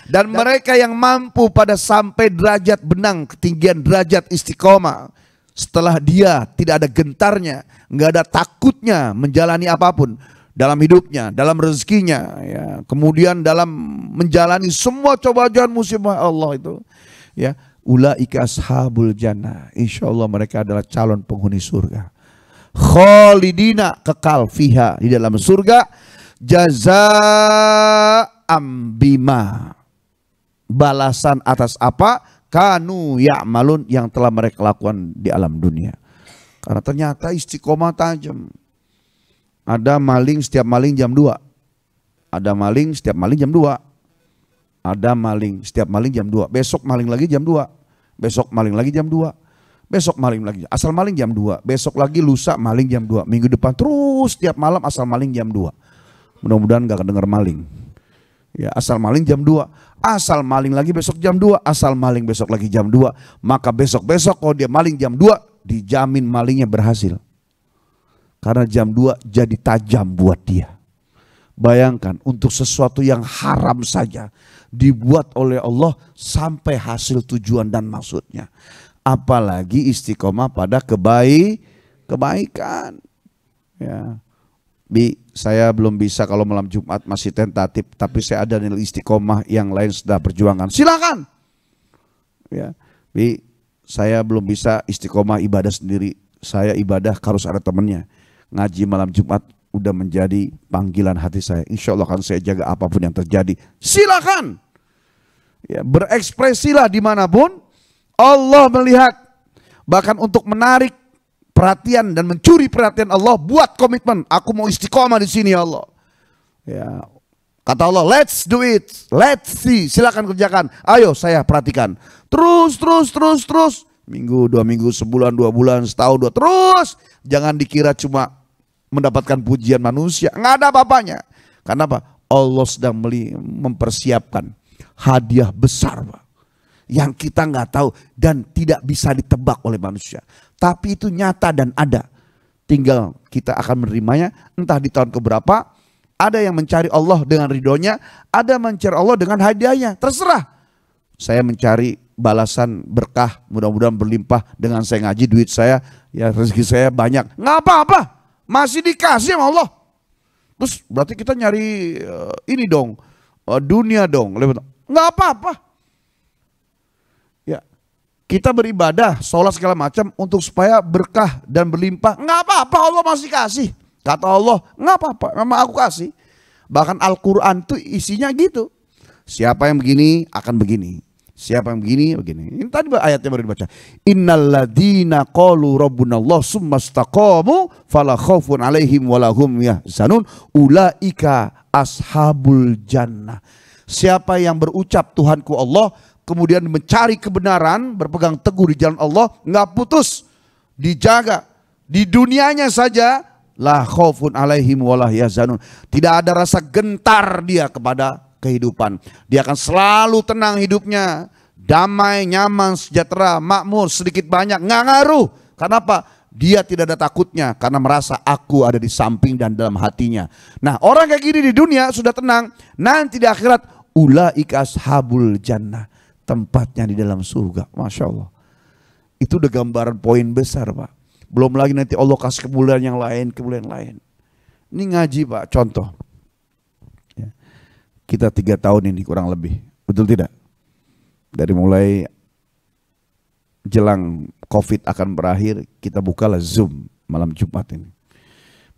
Dan mereka yang mampu pada sampai derajat benang, ketinggian derajat istiqomah, setelah dia tidak ada gentarnya, nggak ada takutnya menjalani apapun dalam hidupnya, dalam rezekinya, ya, kemudian dalam menjalani semua cobaan musibah Allah itu, ya, ulaika ashabul jannah, insya Allah mereka adalah calon penghuni surga, khalidina, kekal fiha, di dalam surga, jazaa'am bima, balasan atas apa kanu ya'malun, yang telah mereka lakukan di alam dunia. Karena ternyata istiqomah tajam. Ada maling setiap maling jam 2. Ada maling setiap maling jam 2. Ada maling setiap maling jam 2. Besok maling lagi jam 2. Besok maling lagi jam 2. Besok maling lagi. Asal maling jam 2. Besok lagi lusa maling jam 2. Minggu depan terus setiap malam asal maling jam 2. Mudah-mudahan gak kedenger maling. Ya, asal maling jam 2. Asal maling lagi besok jam 2. Asal maling besok lagi jam 2. Maka besok-besok kalau dia maling jam 2, dijamin malingnya berhasil. Karena jam 2 jadi tajam buat dia. Bayangkan untuk sesuatu yang haram saja dibuat oleh Allah sampai hasil tujuan dan maksudnya. Apalagi istiqomah pada kebaikan. Ya. Saya belum bisa kalau malam Jumat masih tentatif, tapi saya ada nilai istiqomah yang lain sedang perjuangan. Silakan. Ya. Saya belum bisa istiqomah ibadah sendiri. Saya ibadah harus ada temannya. Ngaji malam Jumat udah menjadi panggilan hati saya. Insya Allah akan saya jaga apapun yang terjadi. Silakan. Ya, berekspresilah dimanapun. Allah melihat. Bahkan untuk menarik perhatian dan mencuri perhatian Allah, buat komitmen. Aku mau istiqomah di sini ya Allah. Ya, kata Allah, let's do it. Let's see. Silakan kerjakan. Ayo saya perhatikan. Terus. Minggu, 2 minggu, sebulan, 2 bulan, setahun, 2. Terus. Jangan dikira cuma mendapatkan pujian manusia. Nggak ada apa-apanya. Karena apa? Allah sedang mempersiapkan hadiah besar, Pak, yang kita nggak tahu dan tidak bisa ditebak oleh manusia. Tapi itu nyata dan ada. Tinggal kita akan menerimanya entah di tahun keberapa. Ada yang mencari Allah dengan ridhonya, ada mencari Allah dengan hadiahnya. Terserah. Saya mencari balasan berkah, mudah-mudahan berlimpah dengan saya ngaji, duit saya, ya rezeki saya banyak. Nggak apa-apa, masih dikasih sama Allah. Terus berarti kita nyari ini dong, dunia dong. Nggak apa-apa. Ya, kita beribadah, sholat segala macam untuk supaya berkah dan berlimpah. Nggak apa-apa, Allah masih kasih. Kata Allah, nggak apa-apa, memang aku kasih. Bahkan Al-Quran itu isinya gitu. Siapa yang begini akan begini. Siapa yang begini begini. Ini tadi ayatnya baru dibaca. Innalladzina qalu rabbunallah summastaqamu fala khaufun alaihim walahum yahzanun ulaika ashabul jannah. Siapa yang berucap Tuhanku Allah, kemudian mencari kebenaran, berpegang teguh di jalan Allah, nggak putus, dijaga di dunianya saja, la khaufun alaihim walah yahzanun. Tidak ada rasa gentar dia kepada kehidupan. Dia akan selalu tenang hidupnya, damai, nyaman, sejahtera, makmur, sedikit banyak nggak ngaruh. Kenapa? Dia tidak ada takutnya karena merasa aku ada di samping dan dalam hatinya. Nah, orang kayak gini di dunia sudah tenang, nanti di akhirat ulaika ashabul jannah, tempatnya di dalam surga. Masya Allah. Itu udah gambaran poin besar, Pak. Belum lagi nanti Allah kasih kemuliaan yang lain, kemuliaan lain. Ini ngaji, Pak, contoh. Kita 3 tahun ini kurang lebih, betul tidak? Dari mulai jelang COVID akan berakhir, kita bukalah Zoom malam Jumat ini.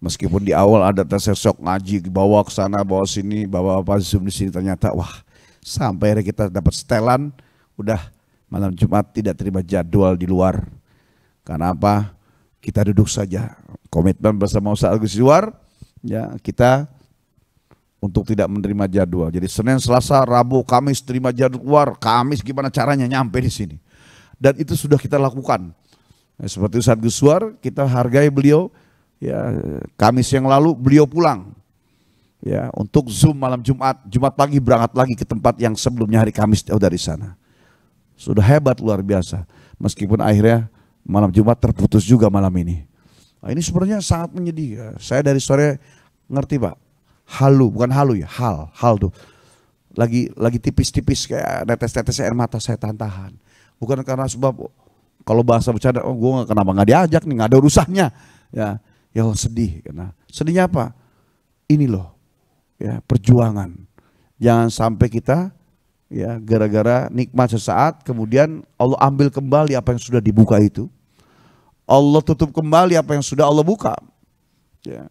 Meskipun di awal ada tersesok ngaji, bawa ke sana, bawa sini, bawa apa Zoom di sini, ternyata wah, sampai akhirnya kita dapat setelan, udah malam Jumat tidak terima jadwal di luar. Karena apa? Kita duduk saja, komitmen bersama Ustaz Agus di luar, ya kita untuk tidak menerima jadwal. Jadi Senin, Selasa, Rabu, Kamis terima jadwal keluar. Kamis gimana caranya nyampe di sini. Dan itu sudah kita lakukan. Nah, seperti Ustaz Guswar, kita hargai beliau. Ya, Kamis yang lalu beliau pulang. Ya, untuk Zoom malam Jumat. Jumat pagi berangkat lagi ke tempat yang sebelumnya hari Kamis jauh dari sana. Sudah hebat luar biasa. Meskipun akhirnya malam Jumat terputus juga malam ini. Nah, ini sebenarnya sangat menyedihkan. Saya dari sore ngerti, Pak. Halu, bukan halu ya, hal tuh. Lagi tipis-tipis kayak netes-netes air mata saya tahan-tahan. Bukan karena sebab kalau bahasa bercanda, oh gue kenapa nggak diajak nih, nggak ada urusannya. Ya sedih. Karena sedihnya apa? Ini loh, ya perjuangan. Jangan sampai kita ya gara-gara nikmat sesaat, kemudian Allah ambil kembali apa yang sudah dibuka itu. Allah tutup kembali apa yang sudah Allah buka. Ya.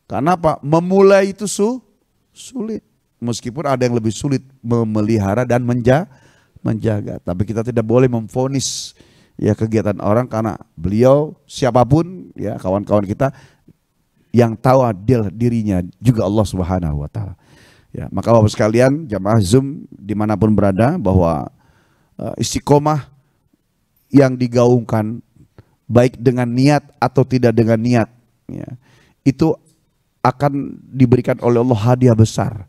Karena apa? Memulai itu sulit. Meskipun ada yang lebih sulit memelihara dan menjaga. Tapi kita tidak boleh memvonis ya kegiatan orang karena beliau siapapun ya kawan-kawan kita yang tahu adil dirinya juga Allah Subhanahu wa taala. Ya, maka Bapak sekalian, jamaah Zoom dimanapun berada, bahwa istiqomah yang digaungkan baik dengan niat atau tidak dengan niat ya, itu akan diberikan oleh Allah hadiah besar.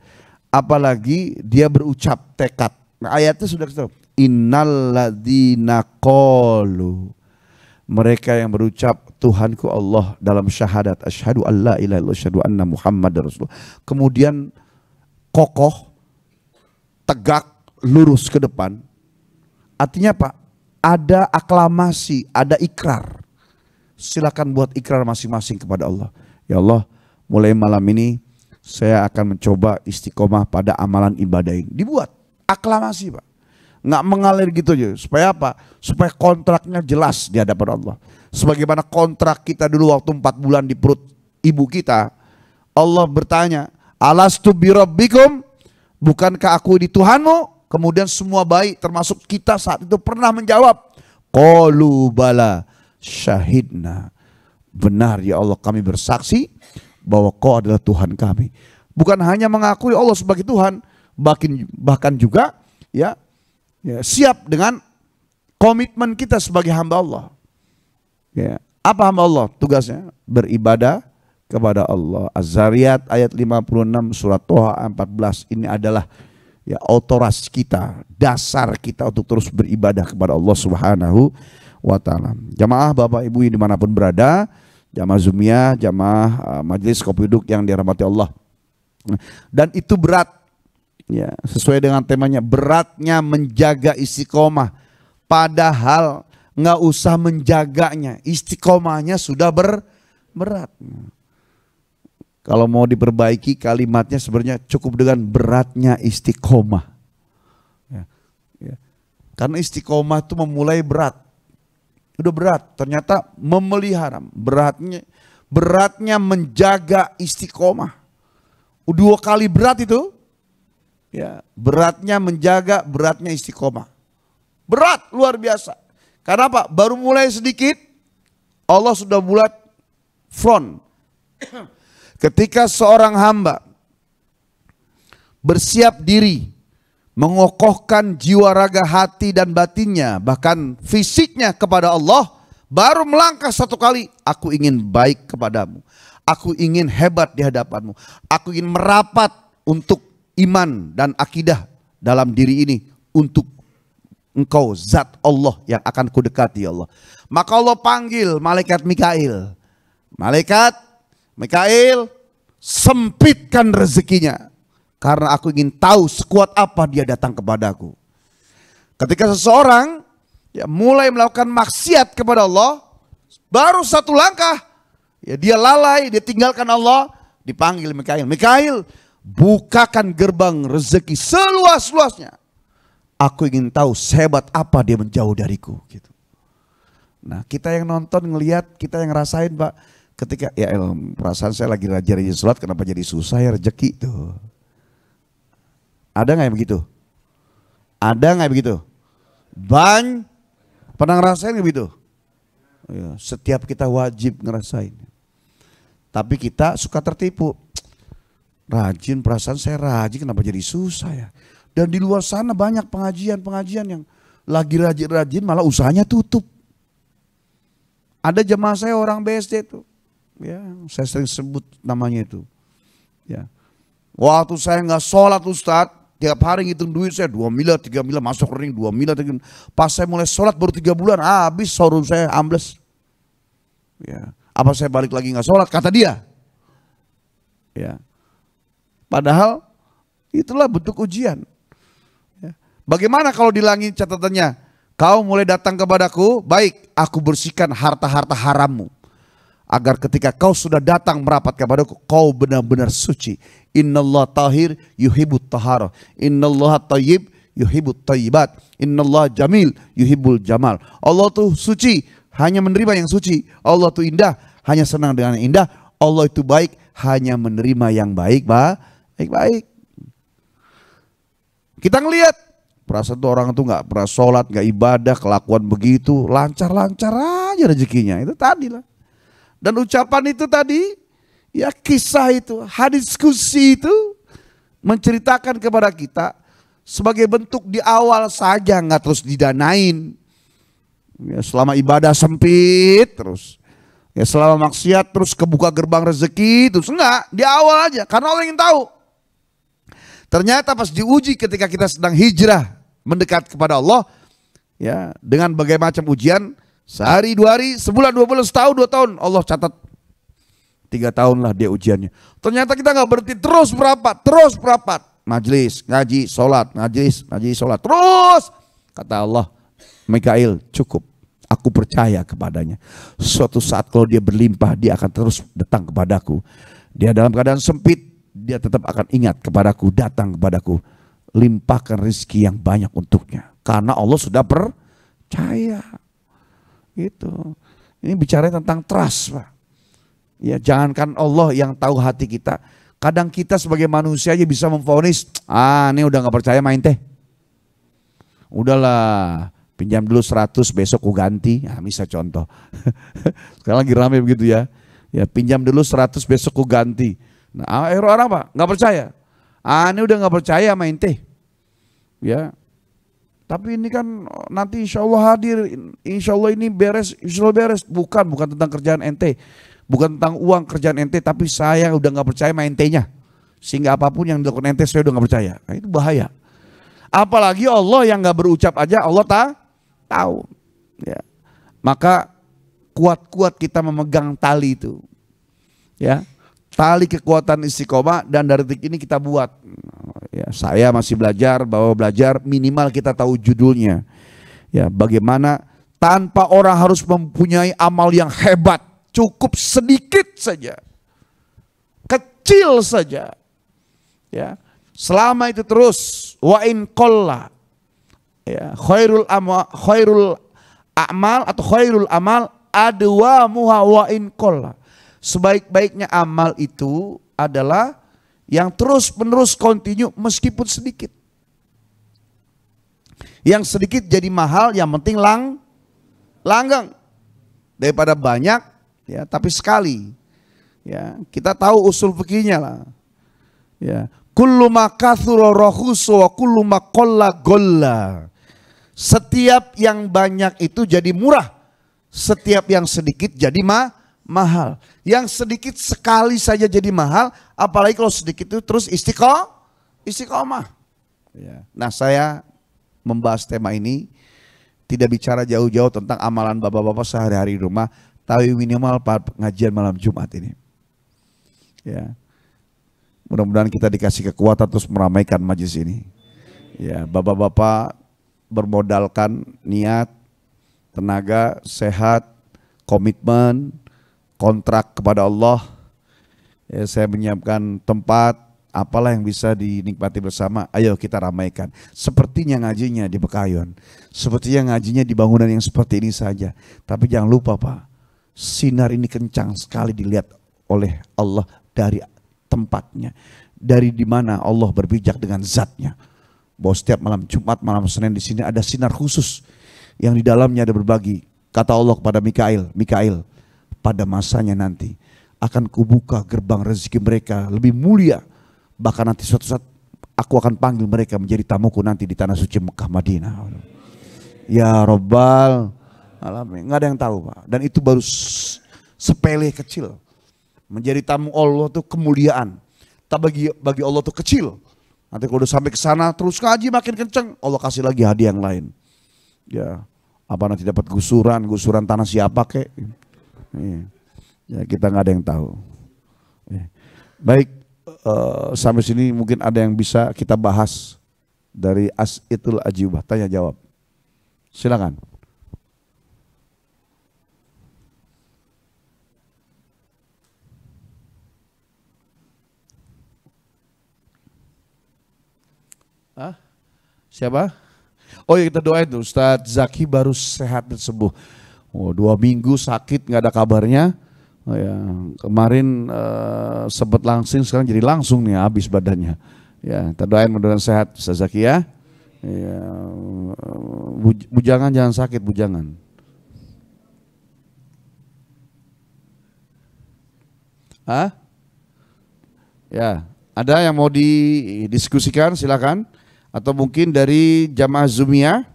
Apalagi dia berucap tekad. Nah, ayatnya sudah kita tahu. Innalladzina qalu, mereka yang berucap Tuhanku Allah dalam syahadat asyhadu alla ilaha illallah asyhadu anna muhammadar rasulullah. Kemudian kokoh, tegak, lurus ke depan. Artinya apa? Ada aklamasi, ada ikrar. Silakan buat ikrar masing-masing kepada Allah. Ya Allah, mulai malam ini saya akan mencoba istiqomah pada amalan ibadah ini. Dibuat aklamasi, Pak. Nggak mengalir gitu aja. Supaya apa? Supaya kontraknya jelas di hadapan Allah. Sebagaimana kontrak kita dulu waktu 4 bulan di perut ibu kita. Allah bertanya, alastu birabbikum, bukankah aku ini Tuhanmu? Kemudian semua bayi termasuk kita saat itu pernah menjawab, qalu bala syahidna. Benar ya Allah, kami bersaksi bahwa Kau adalah Tuhan kami. Bukan hanya mengakui Allah sebagai Tuhan, bahkan juga ya siap dengan komitmen kita sebagai hamba Allah. Ya, apa hamba Allah? Tugasnya beribadah kepada Allah. Az-Zariyat ayat 56, surat Toha 14. Ini adalah ya otoras kita, dasar kita untuk terus beribadah kepada Allah Subhanahu wa taala. Jamaah Bapak Ibu yang dimanapun berada, jamaah Zumiyah, jamaah majelis kopi duduk yang dirahmati Allah. Dan itu berat, ya sesuai dengan temanya, beratnya menjaga istiqomah. Padahal nggak usah menjaganya, istiqomahnya sudah berat. Kalau mau diperbaiki kalimatnya sebenarnya cukup dengan beratnya istiqomah. Ya. Karena istiqomah itu memulai berat. Udah berat, ternyata memelihara. Beratnya menjaga istiqomah. 2 kali berat itu. Ya, beratnya menjaga, beratnya istiqomah. Berat luar biasa. Karena apa? Baru mulai sedikit Allah sudah buat front. Ketika seorang hamba bersiap diri mengokohkan jiwa, raga, hati dan batinnya, bahkan fisiknya kepada Allah, baru melangkah satu kali, aku ingin baik kepadamu, aku ingin hebat di hadapanmu, aku ingin merapat untuk iman dan akidah dalam diri ini untuk engkau zat Allah yang akan kudekati ya Allah. Maka Allah panggil malaikat Mikail. Malaikat Mikail, sempitkan rezekinya, karena aku ingin tahu sekuat apa dia datang kepadaku. Ketika seseorang ya mulai melakukan maksiat kepada Allah, baru satu langkah ya dia lalai, dia tinggalkan Allah, dipanggil Mikail. Mikail, bukakan gerbang rezeki seluas-luasnya. Aku ingin tahu sehebat apa dia menjauh dariku gitu. Nah, kita yang nonton ngelihat, kita yang ngerasain, Pak, ketika ya perasaan saya lagi rajin sholat, kenapa jadi susah ya rezeki tuh. Ada nggak yang begitu? Ada nggak begitu? Pernah ngerasain begitu? Ya, setiap kita wajib ngerasain. Tapi kita suka tertipu. Rajin, perasaan saya rajin, kenapa jadi susah ya? Dan di luar sana banyak pengajian-pengajian yang lagi rajin-rajin malah usahanya tutup. Ada jemaah saya orang BSD itu, ya saya sering sebut namanya itu. Ya, waktu saya nggak sholat Ustadz, tiap hari ngitung duit saya 2 miliar, 3 miliar, masuk rekening 2 miliar, 3 miliar. Pas saya mulai sholat baru 3 bulan, habis showroom saya ambles. Ya, apa saya balik lagi nggak sholat? Kata dia. Ya, padahal itulah bentuk ujian. Bagaimana kalau di langit catatannya, kau mulai datang kepadaku, baik aku bersihkan harta-harta harammu. Agar ketika kau sudah datang merapat kepadaku, kau benar-benar suci. Innallah tahir yuhibut tahara. Innallah tayyib yuhibut tayyibat. Innallah jamil yuhibul jamal. Allah tuh suci, hanya menerima yang suci. Allah tuh indah, hanya senang dengan yang indah. Allah itu baik, hanya menerima yang baik, baik-baik. Kita ngelihat, perasaan tuh orang tuh nggak pernah sholat, nggak ibadah, kelakuan begitu, lancar-lancar aja rezekinya. Itu tadi lah. Dan ucapan itu tadi, ya kisah itu, hadis kursi itu menceritakan kepada kita sebagai bentuk di awal saja, nggak terus didanain. Ya, selama ibadah sempit terus, ya selama maksiat terus kebuka gerbang rezeki terus, enggak, di awal aja, karena Allah ingin tahu. Ternyata pas diuji ketika kita sedang hijrah mendekat kepada Allah, ya dengan berbagai macam ujian, sehari, 2 hari, sebulan, 2 bulan, setahun, 2 tahun, Allah catat 3 tahun lah dia ujiannya. Ternyata kita nggak berhenti, terus merapat, majelis, ngaji, sholat, majelis, ngaji, sholat, terus. Kata Allah, Mikail, cukup, aku percaya kepadanya. Suatu saat kalau dia berlimpah, dia akan terus datang kepadaku. Dia dalam keadaan sempit, dia tetap akan ingat kepadaku, datang kepadaku. Limpahkan rezeki yang banyak untuknya, karena Allah sudah percaya. Gitu. Ini bicara tentang trust, Pak. Ya, jangankan Allah yang tahu hati kita, kadang kita sebagai manusia aja bisa memvonis, ini udah nggak percaya main teh. Udahlah, pinjam dulu 100, besok ku ganti. Bisa contoh. Sekarang lagi rame begitu ya. Ya, pinjam dulu 100, besok ku ganti. Nah, orang apa? Nggak percaya. Ini udah nggak percaya main teh. Ya, tapi ini kan nanti insya Allah hadir, insya Allah ini beres, insya Allah beres. Bukan tentang kerjaan ente, bukan tentang uang kerjaan ente, tapi saya udah nggak percaya main ente-nya, sehingga apapun yang dilakukan ente saya udah nggak percaya. Nah, itu bahaya. Apalagi Allah yang nggak berucap aja Allah tahu. Ya, maka kuat-kuat kita memegang tali itu. Ya. Tali kekuatan istiqomah, dan dari detik ini kita buat. Ya, saya masih belajar, minimal kita tahu judulnya. Ya, bagaimana tanpa orang harus mempunyai amal yang hebat, cukup sedikit saja, kecil saja. Ya, selama itu terus, wa in qalla, ya, khairul a'mal atau khairul amal adwamuha wa in qalla. Sebaik-baiknya amal itu adalah yang terus menerus continue meskipun sedikit. Yang sedikit jadi mahal, yang penting langgeng daripada banyak ya tapi sekali. Ya, kita tahu usul fikihnya lah. Ya, kullu ma kathura rakhusu wa kullu ma qalla golla. Setiap yang banyak itu jadi murah, setiap yang sedikit jadi mahal. Yang sedikit sekali saja jadi mahal, apalagi kalau sedikit itu terus istiqomah. Ya. Nah, saya membahas tema ini tidak bicara jauh-jauh tentang amalan bapak-bapak sehari-hari di rumah, tapi minimal pengajian malam Jumat ini. Ya, mudah-mudahan kita dikasih kekuatan terus meramaikan majlis ini. Ya, bapak-bapak bermodalkan niat, tenaga, sehat, komitmen, kontrak kepada Allah. Ya, saya menyiapkan tempat, apalah yang bisa dinikmati bersama. Ayo kita ramaikan. Sepertinya ngajinya di Bekayon, sepertinya ngajinya di bangunan yang seperti ini saja. Tapi jangan lupa Pak, sinar ini kencang sekali dilihat oleh Allah dari tempatnya, dari dimana Allah berpijak dengan zatnya. Bahwa setiap malam Jumat, malam Senin di sini ada sinar khusus yang di dalamnya ada berbagi. Kata Allah kepada Mikail, Mikail, pada masanya nanti akan kubuka gerbang rezeki mereka lebih mulia. Bahkan nanti suatu saat aku akan panggil mereka menjadi tamuku nanti di tanah suci Mekah Madinah. Ya Rabbal Alamin, nggak ada yang tahu Pak. Dan itu baru sepele kecil. Menjadi tamu Allah itu kemuliaan. Tak bagi Allah itu kecil. Nanti kalau udah sampai ke sana terus ngaji makin kenceng, Allah kasih lagi hadiah yang lain. Ya, apa nanti dapat gusuran tanah siapa kek? Ya kita nggak ada yang tahu. Baik, sampai sini mungkin ada yang bisa kita bahas dari As'itul Ajibah, tanya jawab. Silakan. Siapa? Oh ya, kita doain tuh Ustadz Zaki baru sehat dan sembuh. Oh, 2 minggu sakit nggak ada kabarnya. Oh ya, kemarin sempat langsing, sekarang jadi langsung nih habis badannya. Ya, kita doain mudah-mudahan sehat Ustadz Zaki ya. Ya, bujangan jangan sakit, bujangan. Ya, ada yang mau didiskusikan silakan. Atau mungkin dari jamaah Zumia.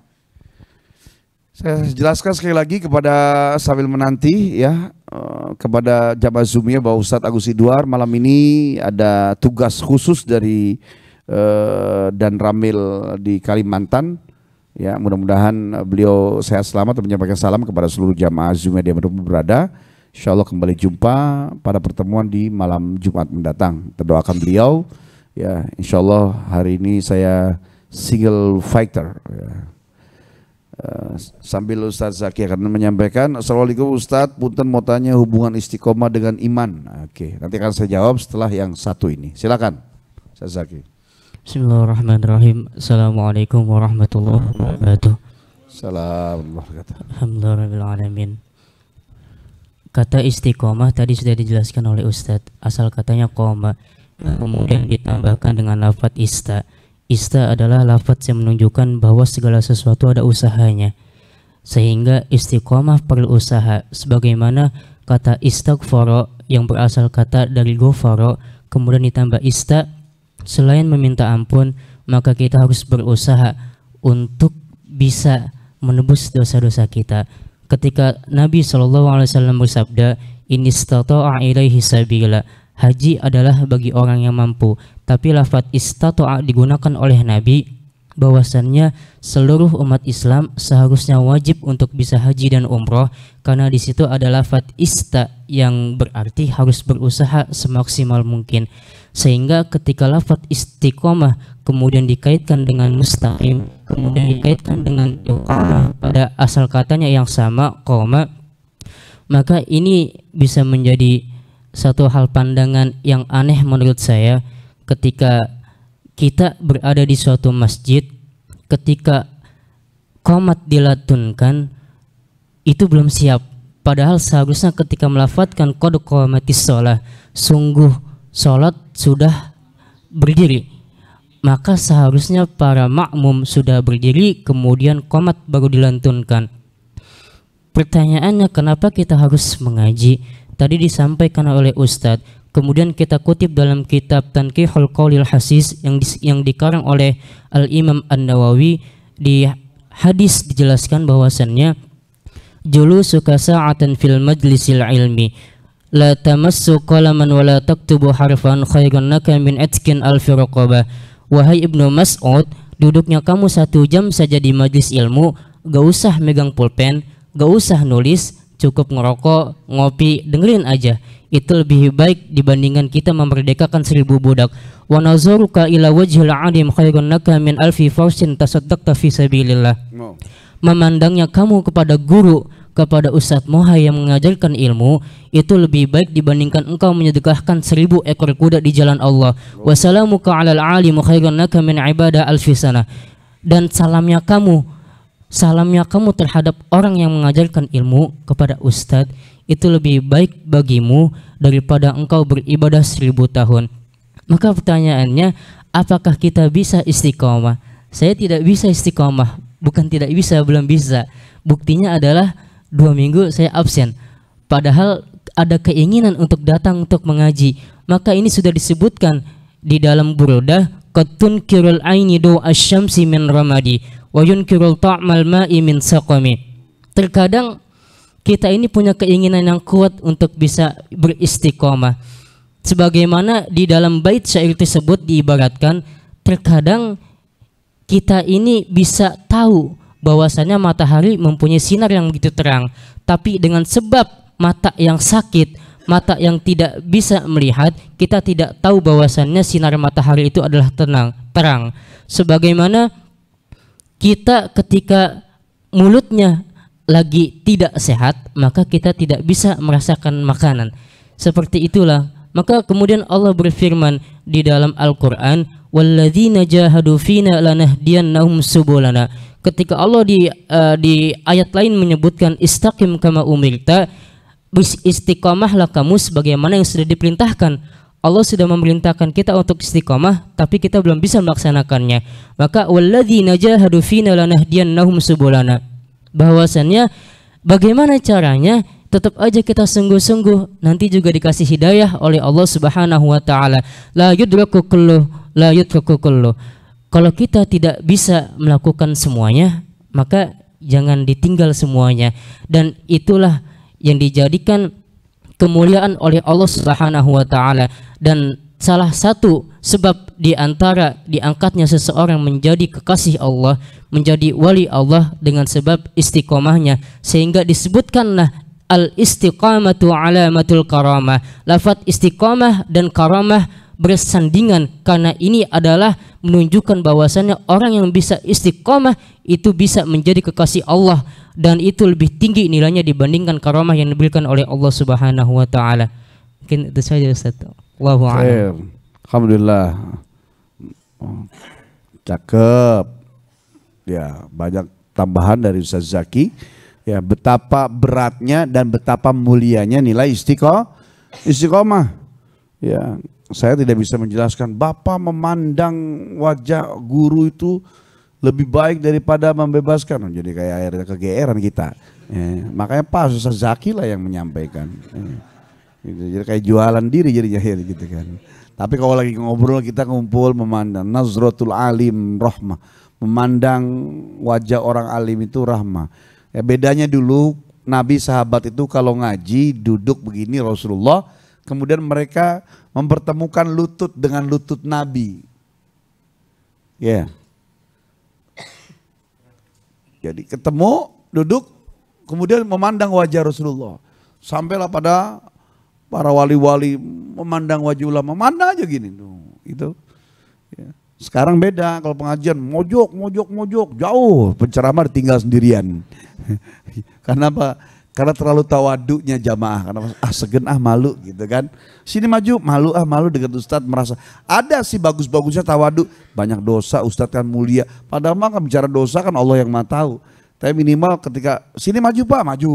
Saya jelaskan sekali lagi kepada sambil menanti ya, kepada jamaah Zumia bahwa Ustadz Agus Idwar malam ini ada tugas khusus dari dan Ramil di Kalimantan. Ya, mudah-mudahan beliau sehat selamat dan menyampaikan salam kepada seluruh jamaah Zumia di mana berada. Insya Allah kembali jumpa pada pertemuan di malam Jumat mendatang. Kita doakan beliau. Ya, insya Allah hari ini saya single fighter. Ya. Sambil Ustadz Zaki akan menyampaikan. Assalamualaikum Ustadz, punten mau tanya hubungan istiqomah dengan iman. Oke, nanti akan saya jawab setelah yang satu ini. Silakan, Ustadz Zaki. Bismillahirrahmanirrahim. Assalamualaikum warahmatullahi wabarakatuh. Assalamualaikum. Alhamdulillahirrahmanirrahim. Kata istiqomah tadi sudah dijelaskan oleh Ustadz. Asal katanya qoma, kemudian ditambahkan dengan lafadz ista. Ista adalah lafadz yang menunjukkan bahwa segala sesuatu ada usahanya, sehingga istiqomah perlu usaha. Sebagaimana kata istaghfaro yang berasal kata dari ghafaro, kemudian ditambah ista, selain meminta ampun, maka kita harus berusaha untuk bisa menebus dosa-dosa kita. Ketika Nabi SAW bersabda, inistata'a ilaihi sabila, haji adalah bagi orang yang mampu. Tapi lafadz istata'a digunakan oleh Nabi bahwasannya seluruh umat Islam seharusnya wajib untuk bisa haji dan umroh, karena di situ ada lafadz ista yang berarti harus berusaha semaksimal mungkin. Sehingga ketika lafadz istiqomah kemudian dikaitkan dengan mustaqim, kemudian dikaitkan dengan iqamah pada asal katanya yang sama qoma, maka ini bisa menjadi satu hal pandangan yang aneh menurut saya. Ketika kita berada di suatu masjid, ketika qomat dilatunkan, itu belum siap. Padahal seharusnya ketika melafadzkan qad qomatis shalah, sungguh sholat sudah berdiri, maka seharusnya para makmum sudah berdiri kemudian qomat baru dilantunkan. Pertanyaannya, kenapa kita harus mengaji? Tadi disampaikan oleh Ustadz, kemudian kita kutip dalam kitab Tanqihul Qaulil Hasis yang dikarang oleh Al-Imam An-Nawawi. Di hadis dijelaskan bahwasannya julusuka sa'atan fil majlisil ilmi la tamassu qalaman wa la taktubu harfan khairan laka min atkin alfi raqabah. Wahai Ibnu Mas'ud, duduknya kamu 1 jam saja di majlis ilmu, gak usah megang pulpen, gak usah nulis, cukup ngerokok, ngopi, dengerin aja. Itu lebih baik dibandingkan kita memerdekakan 1000 budak. Wa nazaruka ila wajhil alim khairun laka min alfi farsin tasaddaqta fi sabilillah. Memandangnya kamu kepada guru, kepada Ustadz Moha yang mengajarkan ilmu, itu lebih baik dibandingkan engkau menyedekahkan 1000 ekor kuda di jalan Allah. Wassalamuka alal alim khairun laka min ibadah alfi sana. Dan salamnya kamu terhadap orang yang mengajarkan ilmu kepada Ustadz itu lebih baik bagimu daripada engkau beribadah 1000 tahun. Maka pertanyaannya, apakah kita bisa istiqomah? Saya tidak bisa istiqomah, bukan tidak bisa, belum bisa. Buktinya adalah 2 minggu saya absen, padahal ada keinginan untuk datang untuk mengaji. Maka ini sudah disebutkan di dalam Burdah, qad tunkirul aini do asyamsi min ramadi wa yunkirul ta'mal ma'i min saqami. Terkadang kita ini punya keinginan yang kuat untuk bisa beristiqomah. Sebagaimana di dalam bait syair tersebut diibaratkan, terkadang kita ini bisa tahu bahwasanya matahari mempunyai sinar yang begitu terang, tapi dengan sebab mata yang sakit, mata yang tidak bisa melihat, kita tidak tahu bahwasannya sinar matahari itu adalah terang. Sebagaimana kita ketika mulutnya lagi tidak sehat, maka kita tidak bisa merasakan makanan. Seperti itulah. Maka kemudian Allah berfirman di dalam Al-Qur'an, walladzina jahadu fina lanahdiyannahum subulana. Ketika Allah di ayat lain menyebutkan istaqim kama umirta, istiqomahlah kamu sebagaimana yang sudah diperintahkan. Allah sudah memerintahkan kita untuk istiqomah, tapi kita belum bisa melaksanakannya. Maka walladzina jahadu fina lanahdiyannahum subulana. Bahwasannya bagaimana caranya? Tetap aja kita sungguh-sungguh, nanti juga dikasih hidayah oleh Allah Subhanahu wa taala. La yudraku kullu, la yutraku kullu. Kalau kita tidak bisa melakukan semuanya, maka jangan ditinggal semuanya. Dan itulah yang dijadikan kemuliaan oleh Allah Subhanahu wa taala. Dan salah satu sebab di antara diangkatnya seseorang menjadi kekasih Allah, menjadi wali Allah dengan sebab istiqomahnya, sehingga disebutkanlah al-istiqamatu alamatul karamah. Lafaz istiqamah dan karamah bersandingan karena ini adalah menunjukkan bahwasannya orang yang bisa istiqamah itu bisa menjadi kekasih Allah, dan itu lebih tinggi nilainya dibandingkan karamah yang diberikan oleh Allah Subhanahu wa taala. Mungkin itu saja Ustaz. Allahu a'lam. Alhamdulillah. Cakep. Ya, banyak tambahan dari Ustaz Zaki. Ya, betapa beratnya dan betapa mulianya nilai istiqomah. Ya, saya tidak bisa menjelaskan. Bapak memandang wajah guru itu lebih baik daripada membebaskan. Jadi kayak akhirnya kegeeran kita. Ya, makanya Pak Ustaz Zaki lah yang menyampaikan. Gitu, jadi kayak jualan diri jadinya gitu kan. Tapi kalau lagi ngobrol kita ngumpul memandang nazratul alim rahmah. Memandang wajah orang alim itu rahmah. Ya, bedanya dulu Nabi sahabat itu kalau ngaji duduk begini Rasulullah, kemudian mereka mempertemukan lutut dengan lutut Nabi. Ya. Jadi ketemu, duduk, kemudian memandang wajah Rasulullah. Sampailah pada para wali-wali memandang wajah ulama, memandang aja gini tuh. Itu. Ya. Sekarang beda, kalau pengajian mojok, jauh, penceramah tinggal sendirian. Karena apa? Karena terlalu tawaduknya jamaah, karena segen malu gitu kan. Sini maju, malu dengan Ustadz, merasa ada sih bagus-bagusnya tawaduk, banyak dosa Ustadz kan mulia. Padahal mah bicara dosa kan Allah yang Maha tahu. Tapi minimal ketika sini maju Pak, maju.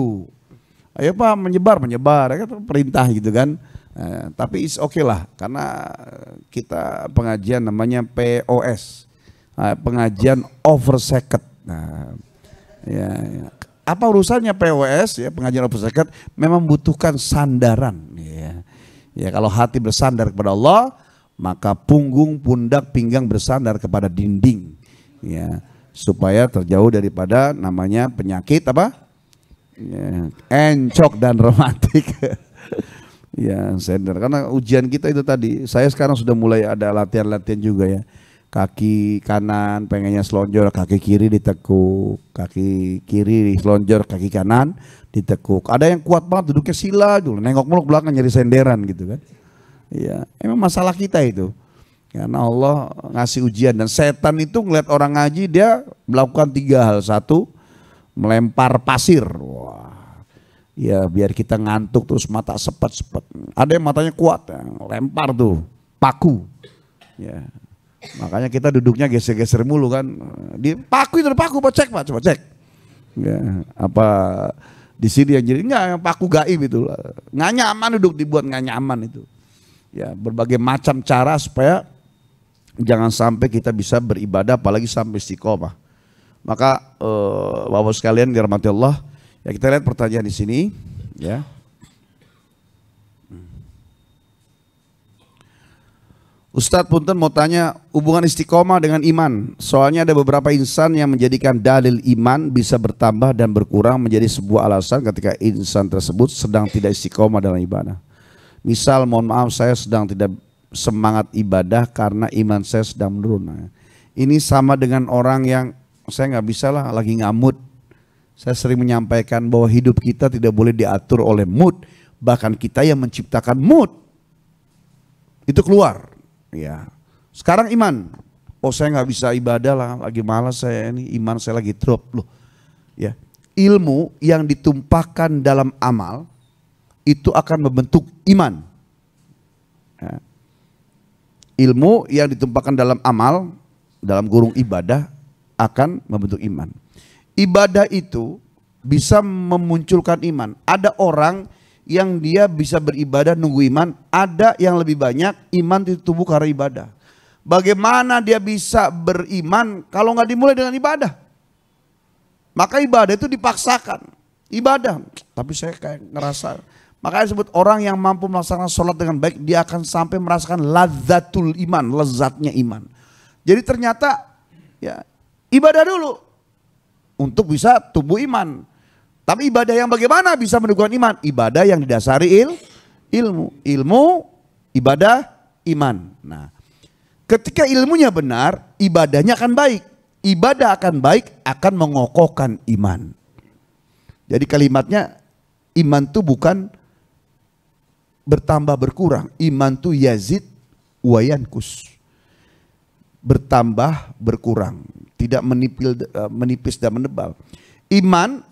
Ayo Pak menyebar, ya kan perintah gitu kan. Tapi is oke lah, karena kita pengajian namanya POS, pengajian over second. Nah, ya. Apa urusannya POS ya, pengajian over second memang membutuhkan sandaran. Ya kalau hati bersandar kepada Allah, maka punggung, pundak, pinggang bersandar kepada dinding. Ya, supaya terjauh daripada namanya penyakit apa? Ya, encok dan rematik. Ya, sender. Karena ujian kita itu tadi. Saya sekarang sudah mulai ada latihan-latihan juga ya. Kaki kanan pengennya selonjor, kaki kiri ditekuk, kaki kiri selonjor, kaki kanan ditekuk. Ada yang kuat banget duduknya sila dulu, nengok meluk belakang nyari senderan gitu kan. Iya, emang masalah kita itu. Karena Allah ngasih ujian, dan setan itu ngeliat orang ngaji dia melakukan 3 hal. 1, melempar pasir. Wah. Ya biar kita ngantuk terus mata sepet-sepet. Ada yang matanya kuat, ya, lempar tuh paku. Ya. Makanya kita duduknya geser-geser mulu kan. Di paku itu paku, coba cek. Ya, apa di sini yang jadi enggak, yang paku gaib itu. Nggak nyaman duduk, dibuat nggak nyaman itu. Ya, berbagai macam cara supaya jangan sampai kita bisa beribadah apalagi sampai istiqomah. Maka Bapak sekalian dirahmati Allah, ya kita lihat pertanyaan di sini ya. Ustadz punten mau tanya hubungan istiqomah dengan iman. Soalnya ada beberapa insan yang menjadikan dalil iman bisa bertambah dan berkurang menjadi sebuah alasan ketika insan tersebut sedang tidak istiqomah dalam ibadah. Misal mohon maaf saya sedang tidak semangat ibadah karena iman saya sedang menurun. Nah, ini sama dengan orang yang saya nggak bisa lah lagi ngamut. Saya sering menyampaikan bahwa hidup kita tidak boleh diatur oleh mood. Bahkan kita yang menciptakan mood. Itu keluar. Ya, sekarang iman. Oh saya nggak bisa ibadah lah, lagi malas saya ini, iman saya lagi drop loh. Ya, ilmu yang ditumpahkan dalam amal itu akan membentuk iman. Ya. Ilmu yang ditumpahkan dalam amal, dalam kurung ibadah akan membentuk iman. Ibadah itu bisa memunculkan iman. Ada orang yang dia bisa beribadah nunggu iman, ada yang lebih banyak iman itu tumbuh karena ibadah. Bagaimana dia bisa beriman kalau nggak dimulai dengan ibadah? Maka ibadah itu dipaksakan. Ibadah, tapi saya kayak ngerasa, makanya disebut orang yang mampu melaksanakan sholat dengan baik, dia akan sampai merasakan lazzatul iman, lezatnya iman. Jadi ternyata ya ibadah dulu untuk bisa tumbuh iman. Tapi ibadah yang bagaimana bisa menumbuhkan iman? Ibadah yang didasari ilmu, ibadah, iman. Nah, ketika ilmunya benar, ibadahnya akan baik. Ibadah akan baik, akan mengokohkan iman. Jadi kalimatnya iman itu bukan bertambah berkurang. Iman itu yazid wa yankus. Bertambah berkurang, tidak menipis dan menebal. Iman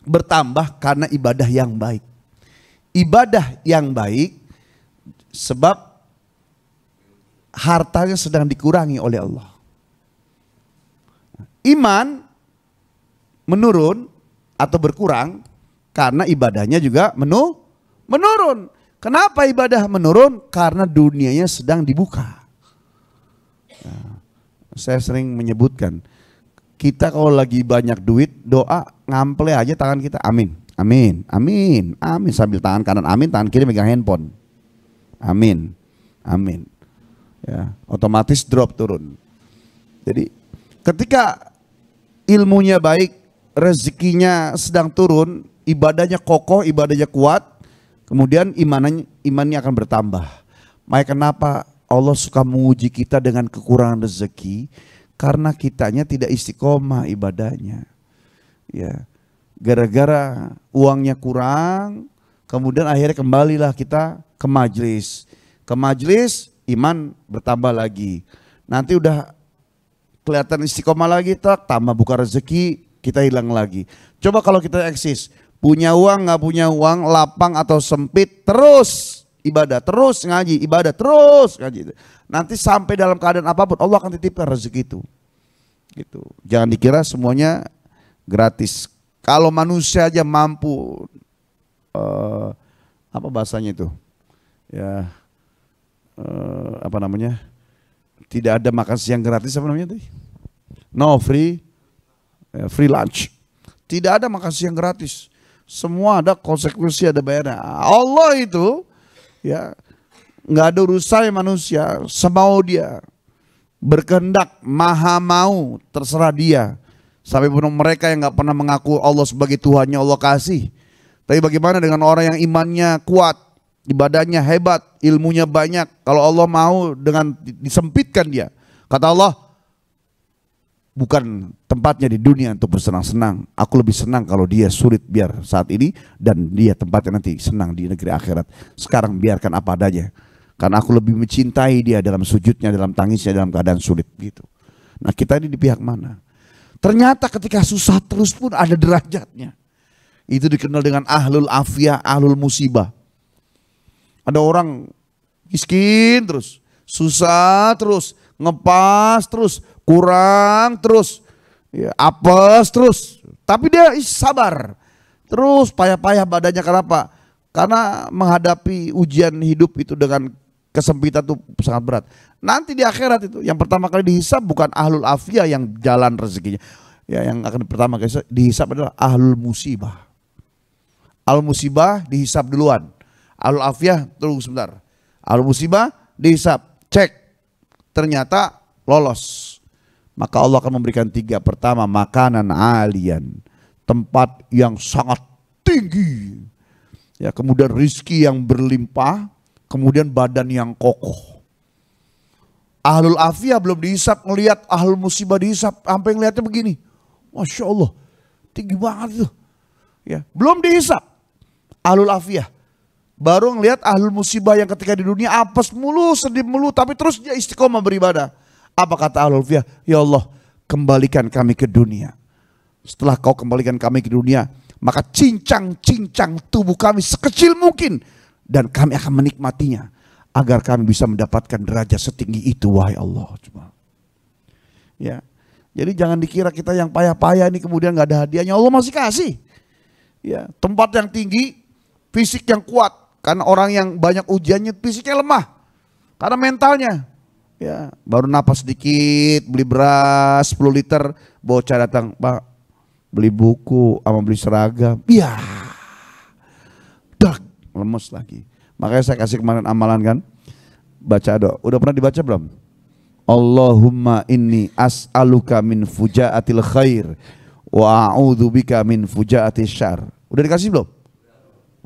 bertambah karena ibadah yang baik. Ibadah yang baik sebab hartanya sedang dikurangi oleh Allah. Iman menurun atau berkurang karena ibadahnya juga menurun. Kenapa ibadah menurun? Karena dunianya sedang dibuka. Nah, saya sering menyebutkan, kita kalau lagi banyak duit, doa ngample aja tangan kita, amin, amin, amin, amin, sambil tangan kanan amin, tangan kiri megang handphone, amin, amin, ya otomatis drop turun. Jadi ketika ilmunya baik, rezekinya sedang turun, ibadahnya kokoh, ibadahnya kuat, kemudian imannya akan bertambah. Makanya kenapa Allah suka menguji kita dengan kekurangan rezeki? Karena kitanya tidak istiqomah ibadahnya. Ya, gara-gara uangnya kurang, kemudian akhirnya kembalilah kita ke majelis. Ke majelis iman bertambah lagi. Nanti udah kelihatan istiqomah lagi, tambah buka rezeki, kita hilang lagi. Coba kalau kita eksis, punya uang nggak punya uang, lapang atau sempit, terus ibadah, terus ngaji, ibadah, terus ngaji. Nanti sampai dalam keadaan apapun Allah akan titipkan rezeki itu. Gitu. Jangan dikira semuanya gratis. Kalau manusia aja mampu apa bahasanya itu? Ya, apa namanya? Tidak ada makan siang gratis, apa namanya tadi? No free, free lunch. Tidak ada makan siang gratis. Semua ada konsekuensi, ada bayarnya. Allah itu ya nggak ada urusan manusia, semau dia. Berkehendak, maha mau, terserah dia. Sampai pun mereka yang nggak pernah mengaku Allah sebagai Tuhannya, Allah kasih. Tapi bagaimana dengan orang yang imannya kuat, ibadahnya hebat, ilmunya banyak. Kalau Allah mau dengan disempitkan dia. Kata Allah, bukan tempatnya di dunia untuk bersenang-senang. Aku lebih senang kalau dia sulit biar saat ini, dan dia tempatnya nanti senang di negeri akhirat. Sekarang biarkan apa adanya. Karena aku lebih mencintai dia dalam sujudnya, dalam tangisnya, dalam keadaan sulit gitu. Nah, kita ini di pihak mana? Ternyata ketika susah terus pun ada derajatnya. Itu dikenal dengan ahlul afiyah, ahlul musibah. Ada orang miskin terus, susah terus, ngepas terus, kurang terus, ya, apes terus. Tapi dia sabar. Terus payah-payah badannya, kenapa? Karena menghadapi ujian hidup itu dengan kesempitan itu sangat berat. Nanti di akhirat itu yang pertama kali dihisab bukan ahlul afiyah yang jalan rezekinya. Ya, yang akan pertama kali dihisab adalah ahlul musibah. Ahlul musibah dihisab duluan. Ahlul afiyah tunggu sebentar. Ahlul musibah dihisab, cek. Ternyata lolos. Maka Allah akan memberikan 3. Pertama, makanan alian, tempat yang sangat tinggi. Ya, kemudian rizki yang berlimpah, kemudian badan yang kokoh. Ahlul afiyah belum dihisap, ngelihat ahlul musibah dihisap, sampai ngelihatnya begini. Masya Allah, tinggi banget tuh. Ya, belum dihisap ahlul afiyah. Baru ngelihat ahlul musibah yang ketika di dunia apes mulu, sedih mulu, tapi terus dia istiqomah beribadah. Apa kata ahlul afiyah? Ya Allah, kembalikan kami ke dunia. Setelah kau kembalikan kami ke dunia, maka cincang-cincang tubuh kami sekecil mungkin, dan kami akan menikmatinya agar kami bisa mendapatkan derajat setinggi itu, wahai Allah. Ya, jadi jangan dikira kita yang payah-payah ini kemudian nggak ada hadiahnya. Allah masih kasih. Ya, tempat yang tinggi, fisik yang kuat. Karena orang yang banyak ujiannya fisiknya lemah, karena mentalnya. Ya, baru napas sedikit, beli beras 10 liter, bocah datang, Pak, beli buku sama beli seragam. Ya, dak, lemes lagi. Makanya saya kasih kemarin amalan kan, baca doa. Udah pernah dibaca belum? Allahumma inni as'aluka min fujaatil khair wa a'udzubika min fujaatis syarr. Udah dikasih belum?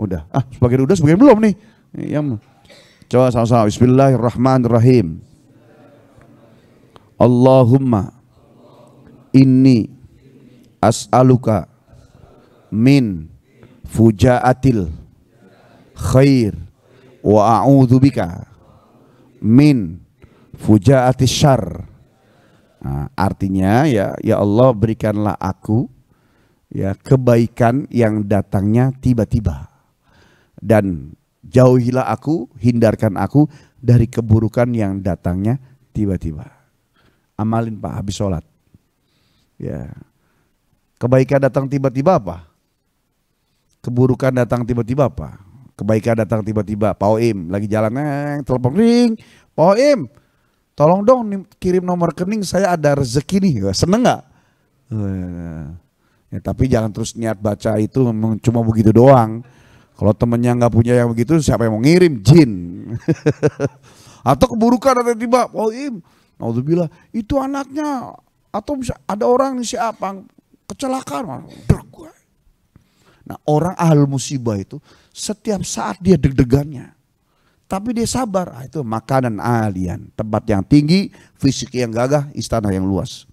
Udah. Sebagian udah, sebagian belum nih. Coba sama-sama. Bismillahirrahmanirrahim. Allahumma inni as'aluka min fujaatil khair wa a'udzubika min fujaatis syarr. Nah, artinya ya Allah, berikanlah aku ya kebaikan yang datangnya tiba-tiba, dan jauhilah aku, hindarkan aku dari keburukan yang datangnya tiba-tiba. Amalin Pak habis sholat. Ya, kebaikan datang tiba-tiba apa? Keburukan datang tiba-tiba apa? Kebaikan datang tiba-tiba. Pak Oim lagi jalan, telepon ring. Pak Oim, tolong dong kirim nomor rekening, saya ada rezeki nih. Seneng nggak? Ya, tapi jangan terus niat baca itu cuma begitu doang. Kalau temennya nggak punya yang begitu, siapa yang mau ngirim? Jin. Atau keburukan ada tiba, Pak Oim, naudzubillah, itu anaknya, atau bisa ada orang siapa kecelakaan. Nah, orang ahlul musibah itu setiap saat dia deg-degannya, tapi dia sabar. Itu makanan alian, tempat yang tinggi, fisik yang gagah, istana yang luas.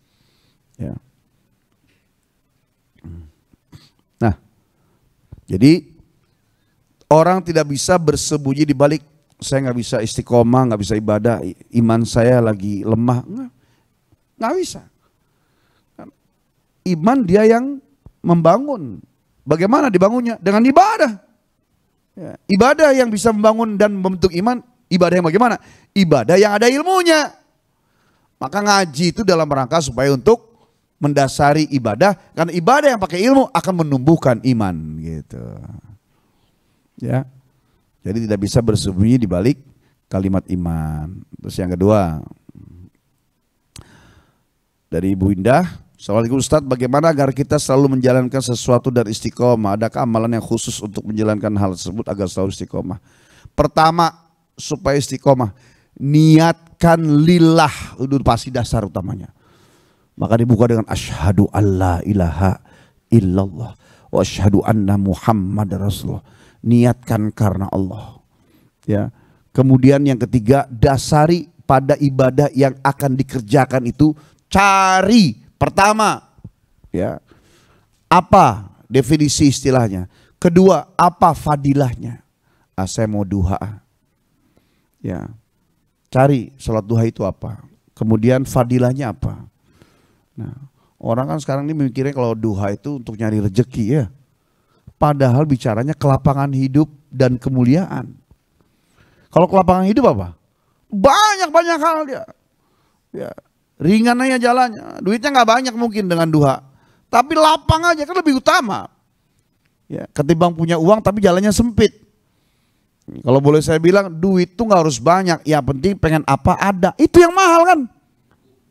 Ya. Nah, jadi orang tidak bisa bersembunyi di balik saya nggak bisa istiqomah, nggak bisa ibadah, iman saya lagi lemah, nggak bisa. Iman dia yang membangun. Bagaimana dibangunnya? Dengan ibadah. Ya, ibadah yang bisa membangun dan membentuk iman. Ibadah yang bagaimana? Ibadah yang ada ilmunya. Maka ngaji itu dalam rangka supaya untuk mendasari ibadah, karena ibadah yang pakai ilmu akan menumbuhkan iman gitu. Ya. Jadi tidak bisa bersembunyi di balik kalimat iman. Terus yang kedua, dari Ibu Indah, assalamualaikum Ustadz, bagaimana agar kita selalu menjalankan sesuatu dan istiqomah? Adakah amalan yang khusus untuk menjalankan hal tersebut agar selalu istiqomah? Pertama, supaya istiqomah, niatkan lillah, itu pasti dasar utamanya. Maka dibuka dengan asyhadu alla ilaha illallah wa asyhadu anna Muhammad Rasulullah. Niatkan karena Allah. Ya. Kemudian yang ketiga, dasari pada ibadah yang akan dikerjakan itu, cari pertama, ya, apa definisi istilahnya. Kedua, apa fadilahnya. Saya mau duha. Ya. Cari salat duha itu apa. Kemudian fadilahnya apa. Nah, orang kan sekarang ini memikirnya kalau duha itu untuk nyari rezeki ya. Padahal bicaranya kelapangan hidup dan kemuliaan. Kalau kelapangan hidup apa? Banyak-banyak hal dia. Ya. Ringan aja jalannya, duitnya nggak banyak mungkin dengan duha, tapi lapang aja kan lebih utama. Ya, ketimbang punya uang tapi jalannya sempit. Kalau boleh saya bilang, duit tuh nggak harus banyak, yang penting pengen apa ada, itu yang mahal kan,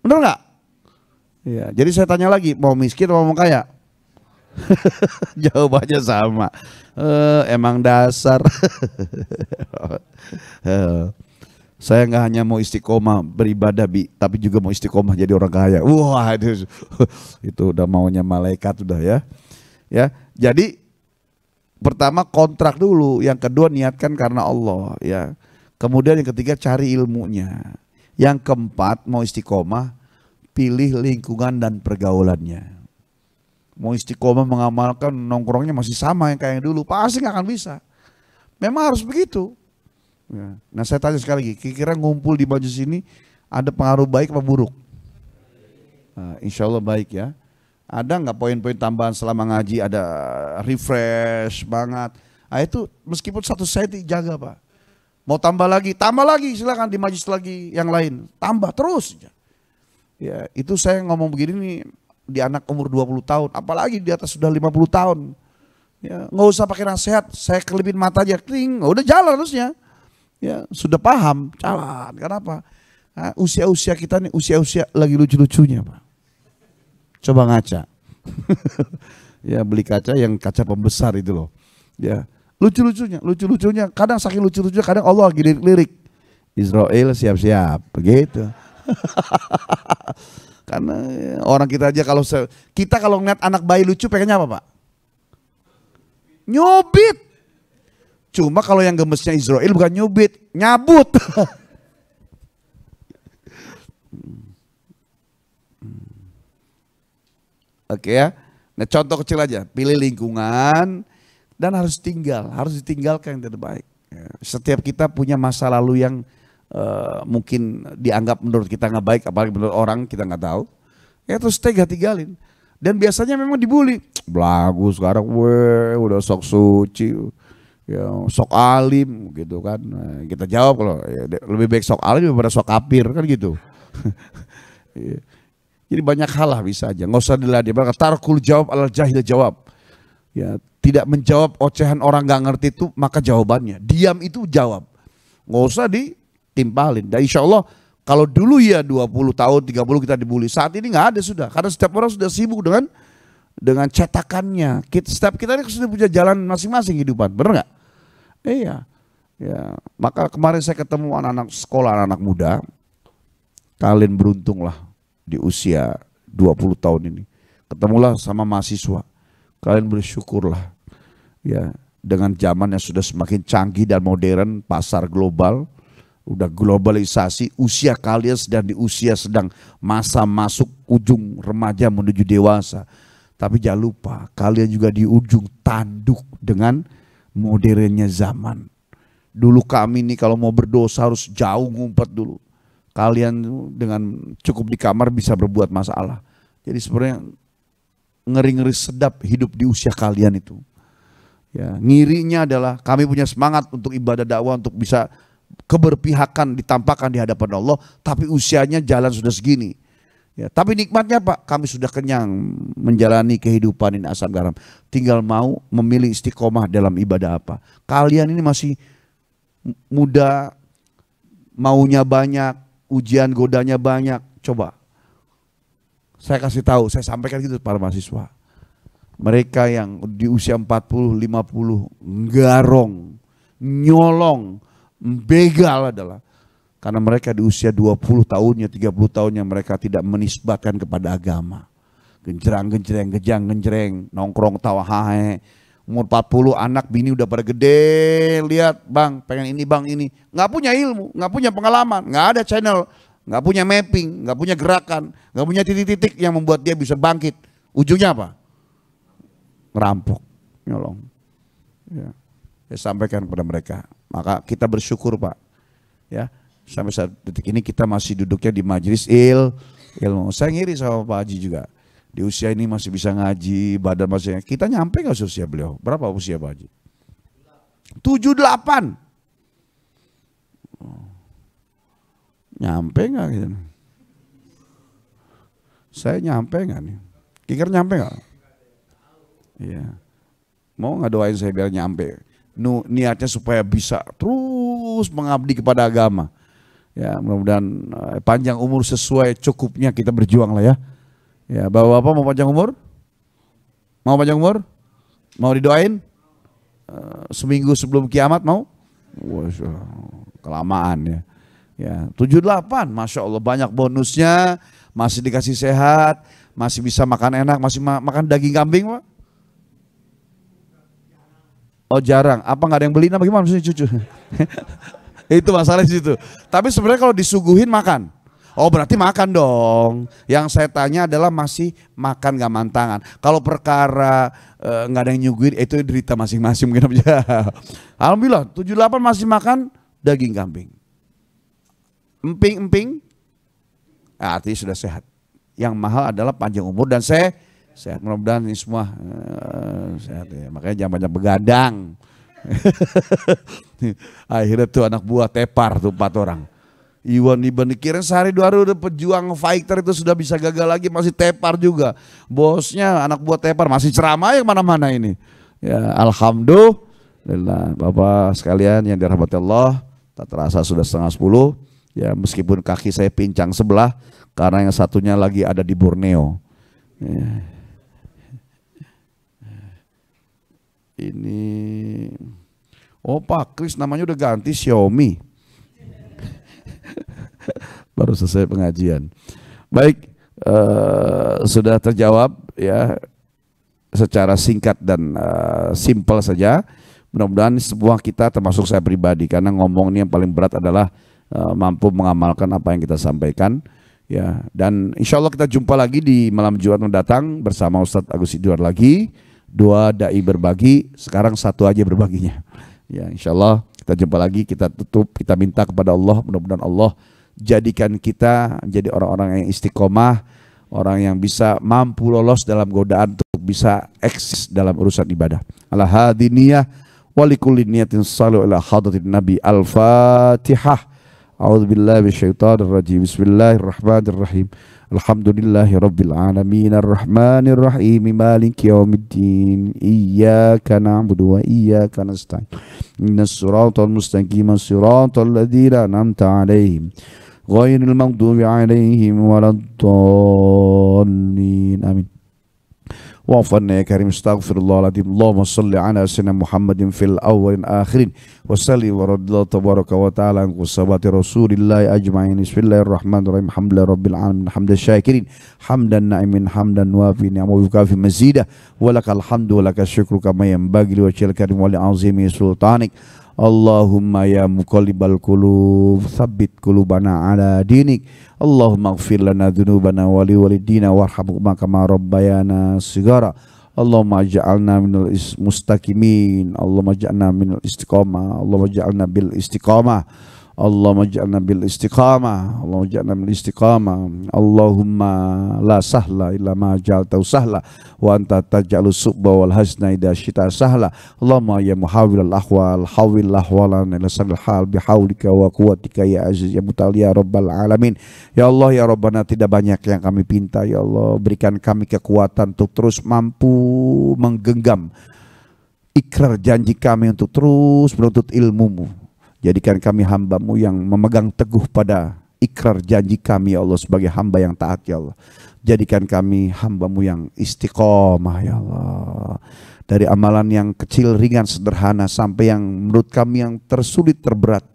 bener nggak? Ya, jadi saya tanya lagi, mau miskin atau mau kaya? Jawabannya sama, emang dasar. Saya nggak hanya mau istiqomah beribadah tapi juga mau istiqomah jadi orang kaya. Wah, itu udah maunya malaikat udah ya. Ya, jadi pertama kontrak dulu, yang kedua niatkan karena Allah ya. Kemudian yang ketiga cari ilmunya. Yang keempat mau istiqomah, pilih lingkungan dan pergaulannya. Mau istiqomah mengamalkan nongkrongnya masih sama yang kayak dulu, pasti nggak akan bisa. Memang harus begitu. Ya. Nah saya tanya sekali lagi, kira-kira ngumpul di majelis ini ada pengaruh baik apa buruk? Nah, insya Allah baik ya. Ada nggak poin-poin tambahan selama ngaji, ada refresh banget? Nah itu meskipun 1 senti jaga Pak. Mau tambah lagi silakan di majelis lagi yang lain. Tambah terus. Ya itu saya ngomong begini nih di anak umur 20 tahun, apalagi di atas sudah 50 tahun. Ya, nggak usah pakai nasihat, saya kelipin mata aja, kling, udah jalan harusnya. Ya, sudah paham, jalan. Kenapa? Nah, usia-usia kita nih, usia-usia lagi lucu-lucunya Pak. Coba ngaca. Ya beli kaca yang kaca pembesar itu loh. Ya, lucu-lucunya. Kadang saking lucu-lucunya, kadang Allah lagi lirik-lirik. Israel siap-siap, begitu. Karena orang kita aja kalau ngeliat anak bayi lucu pengennya apa Pak? Nyubit. Cuma kalau yang gemesnya Israel bukan nyubit, nyabut. Oke ya. Nah contoh kecil aja, pilih lingkungan dan harus ditinggalkan yang terbaik. Setiap kita punya masa lalu yang mungkin dianggap menurut kita nggak baik, apalagi menurut orang kita nggak tahu. Ya terus tinggalin. Dan biasanya memang dibully. Belagu sekarang, udah sok suci. Ya, sok alim gitu kan. Nah, kita jawab kalau ya, lebih baik sok alim daripada sok kafir kan gitu. Ya. Jadi banyak hal lah bisa aja. Nggak usah diladenin. Tarkul jawab alal jahil jawab. Ya, tidak menjawab ocehan orang nggak ngerti itu maka jawabannya. Diam itu jawab. Nggak usah ditimpalin. Dan insya Allah kalau dulu ya 20 tahun 30 kita dibully. Saat ini nggak ada sudah. Karena setiap orang sudah sibuk dengan cetakannya. Setiap kita ini sudah punya jalan masing-masing kehidupan. Benar nggak? Iya, ya. Maka kemarin saya ketemu anak-anak sekolah, anak-anak muda. Kalian beruntung lah di usia 20 tahun ini. Ketemulah sama mahasiswa. Kalian bersyukurlah. Ya, dengan zaman yang sudah semakin canggih dan modern, pasar global, udah globalisasi, usia kalian sedang masa masuk ujung remaja menuju dewasa. Tapi jangan lupa, kalian juga di ujung tanduk dengan modernnya zaman. Dulu kami nih kalau mau berdosa harus jauh ngumpet dulu. Kalian dengan cukup di kamar bisa berbuat masalah. Jadi sebenarnya ngeri-ngeri sedap hidup di usia kalian itu. Ya, ngirinya adalah kami punya semangat untuk ibadah dakwah, untuk bisa keberpihakan ditampakkan di hadapan Allah, tapi usianya jalan sudah segini. Ya, tapi nikmatnya Pak, kami sudah kenyang menjalani kehidupan ini asam garam. Tinggal mau memilih istiqomah dalam ibadah apa. Kalian ini masih muda, maunya banyak, ujian godanya banyak. Coba saya kasih tahu, saya sampaikan gitu para mahasiswa. Mereka yang di usia 40, 50 garong, nyolong, begal adalah karena mereka di usia 20 tahunnya, 30 tahunnya mereka tidak menisbatkan kepada agama. Genjerang-genjreng, gejang-genjreng, nongkrong tawa hahe. Umur 40 anak bini udah pada gede, lihat bang pengen ini bang ini. Nggak punya ilmu, nggak punya pengalaman, nggak ada channel, nggak punya mapping, nggak punya gerakan, nggak punya titik-titik yang membuat dia bisa bangkit. Ujungnya apa? Merampok, nyolong. Ya. Saya sampaikan kepada mereka. Maka kita bersyukur Pak. Ya, sampai saat detik ini kita masih duduknya di majelis ilmu. Saya ngiri sama Pak Haji juga. Di usia ini masih bisa ngaji, badan masih. Kita nyampe nggak usia beliau? Berapa usia Pak Haji? 78. Nyampe nggak gitu? Saya nyampe nggak nih? Kiker nyampe nggak? Iya. Mau nggak doain saya biar nyampe? Niatnya supaya bisa terus mengabdi kepada agama. Ya, mudah-mudahan panjang umur sesuai cukupnya kita berjuang lah ya. Ya, Bapak-bapak mau panjang umur? Mau panjang umur? Mau didoain? Seminggu sebelum kiamat mau? Wah, kelamaan ya. Ya, 78, Masya Allah banyak bonusnya, masih dikasih sehat, masih bisa makan enak, masih makan daging kambing Pak? Oh jarang, apa nggak ada yang beliin apa gimana maksudnya cucu? Itu masalah di situ. Tapi sebenarnya kalau disuguhin makan. Oh berarti makan dong. Yang saya tanya adalah masih makan gak mantangan. Kalau perkara nggak ada yang nyuguhin itu derita masing-masing mungkin aja. Alhamdulillah 78 masih makan daging kambing. Emping, artinya sudah sehat. Yang mahal adalah panjang umur dan sehat. Mudah-mudahan ini semua sehat ya. Makanya jangan banyak begadang. Akhirnya tuh anak buah tepar tuh 4 orang. Iwan kira sehari 2 hari udah pejuang fighter itu sudah bisa gagal lagi masih tepar juga. Bosnya anak buah tepar masih ceramah yang mana-mana ini. Ya alhamdulillah Bapak sekalian yang dirahmati Allah, tak terasa sudah 9:30. Ya meskipun kaki saya pincang sebelah karena yang satunya lagi ada di Borneo. Ya. Ini Pak Kris namanya udah ganti Xiaomi. Baru selesai pengajian. Baik, sudah terjawab ya secara singkat dan simpel saja. Mudah-mudahan semua kita termasuk saya pribadi karena ngomong ini yang paling berat adalah mampu mengamalkan apa yang kita sampaikan ya. Dan insya Allah kita jumpa lagi di malam Jumat mendatang bersama Ustadz Agus Idwar lagi. 2 dai berbagi, sekarang 1 aja berbaginya. Ya, insya Allah kita jumpa lagi, kita tutup, kita minta kepada Allah, mudah-mudahan Allah jadikan kita jadi orang-orang yang istiqomah, orang yang bisa mampu lolos dalam godaan untuk bisa eksis dalam urusan ibadah. Ala hadiniyah walikulli niyatin salu ila hadratin Nabi. Al-Fatihah. A'udzubillahi minasyaitonir rajim. Bismillahirrahmanirrahim. Alhamdulillahi rabbil alamin arrahmanir rahim maliki yaumiddin iyyaka na'budu wa iyyaka nasta'in ihdinas siratal mustaqim siratal ladzina an'amta 'alaihim ghairil maghdubi 'alaihim waladdallin amin. Wa'afana ya karim astaghfirullahaladzim. Allahumma salli ala sayyidina Muhammadin fil awwalin akhirin wa salli wa radillahu tabaraka wa ta'ala an kusabati rasulillahi ajma'in. Bismillahirrahmanirrahim. Alhamdulillah rabbil alamin hamdan syakirin hamdan na'imin hamdan wafi ni'amahu yukafi mazidah wa lakal hamdu wa lakal syukru kama yanbaghi li wajhil karim wa li azimi sultanik. Allahumma ya muqallibal qulub tsabbit qulubana ala dinik. Allahumma ighfir lana dzunubana wa li walidina warhamhuma kama rabbayana shigara. Allahumma ij'alna minal mustaqimin. Allahumma ij'alna minal istiqamah. Allahumma ij'alna bil istiqamah. Allahumma ij'alna bil istiqamah. Allahumma ij'alna bil istiqamah. Allahumma la sahla illa ma ja'altahu sahla wa anta taj'alus su'ba wal hasna idza syi'ta sahla. Allahumma ya muhawwilal ahwal hawwil ahwalana ila sabil hal bihaulika wa quwwatika ya aziz ya mutal ya rabbal alamin. Ya Allah ya Rabbana, tidak banyak yang kami pinta ya Allah, berikan kami kekuatan untuk terus mampu menggenggam ikrar janji kami untuk terus menuntut ilmu-Mu. Jadikan kami hamba-Mu yang memegang teguh pada ikrar janji kami ya Allah sebagai hamba yang taat ya Allah. Jadikan kami hamba-Mu yang istiqomah ya Allah. Dari amalan yang kecil, ringan, sederhana sampai yang menurut kami yang tersulit, terberat.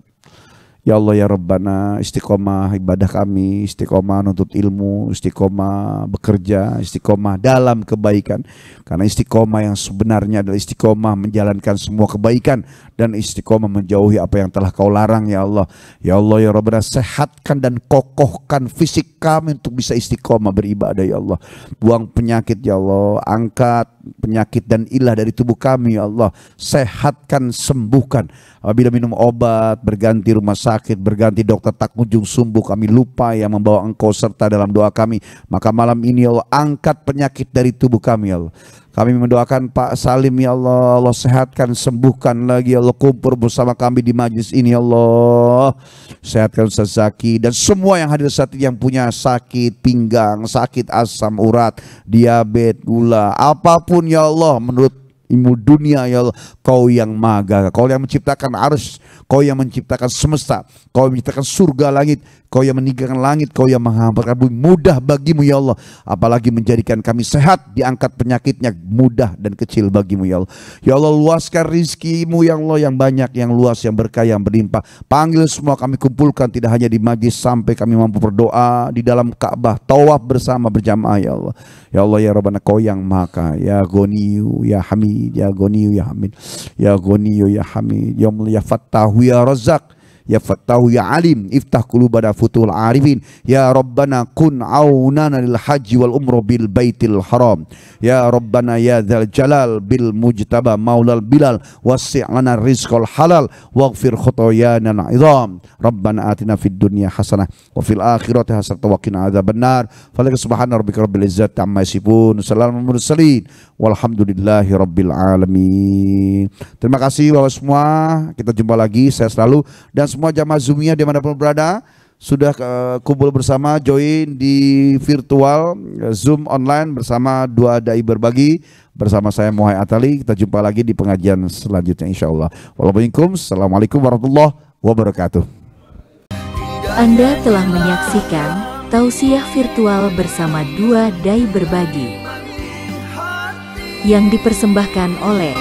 Ya Allah ya Rabbana, istiqomah ibadah kami, istiqomah nuntut ilmu, istiqomah bekerja, istiqomah dalam kebaikan. Karena istiqomah yang sebenarnya adalah istiqomah menjalankan semua kebaikan dan istiqomah menjauhi apa yang telah Kau larang ya Allah. Ya Allah ya Rabbana, sehatkan dan kokohkan fisik kami untuk bisa istiqomah beribadah ya Allah. Buang penyakit ya Allah, angkat penyakit dan ilah dari tubuh kami ya Allah. Sehatkan, sembuhkan. Apabila minum obat, berganti rumah sakit, berganti dokter tak kunjung sembuh, kami lupa yang membawa Engkau serta dalam doa kami. Maka malam ini ya Allah, angkat penyakit dari tubuh kami ya Allah. Kami mendoakan Pak Salim ya Allah, Allah sehatkan, sembuhkan lagi ya Allah, kumpul bersama kami di majlis ini ya Allah. Sehatkan Ustaz Zaki dan semua yang hadir saat ini yang punya sakit pinggang, sakit asam urat, diabetes, gula, apapun ya Allah menurut ilmu dunia ya Allah, Kau yang maha, Kau yang menciptakan arsy, Kau yang menciptakan semesta, Kau yang menciptakan surga langit, Kau yang meninggikan langit, Kau yang menghamparkan bumi. Mudah bagimu ya Allah, apalagi menjadikan kami sehat, diangkat penyakitnya, mudah dan kecil bagimu ya Allah. Ya Allah, luaskan rizkimu ya Allah yang banyak, yang luas, yang berkah, yang berlimpah. Panggil semua kami kumpulkan, tidak hanya di majlis, sampai kami mampu berdoa di dalam Ka'bah, tawaf bersama berjamaah ya Allah. Ya Allah ya Rabbana, Kau yang maha, ya Ghaniyu ya Hamid, ya Ghaniyu ya Hamid, ya Ghaniyu ya Hamid, ya Mulya Fattahu ya Razzaq, ya Fattahu ya Alim, iftah qulubana futuhul arifin, ya Rabbana kun aunana lil haji wal umroh bil baitil haram, ya Rabbana ya dzal jalal bil mujtaba maulal bilal, wasi' lana rizqal halal, waghfir khotoyana idham, Rabbana atina fid dunya hasanah wa fil akhirati hasanah wa qina adzabannar. Falaka subhana rabbika rabbil izzati amma yasifun, salamun mursalin, walhamdulillahi rabbil alamin. Terima kasih Bapak semua, kita jumpa lagi, saya selalu dan semua jamaah Zoomia dimanapun berada sudah kumpul bersama, join di virtual Zoom online bersama dua dai berbagi bersama saya Muhai Atali. Kita jumpa lagi di pengajian selanjutnya insyaallah. Waalaikumsalam, assalamualaikum warahmatullahi wabarakatuh. Anda telah menyaksikan tausiah virtual bersama dua dai berbagi yang dipersembahkan oleh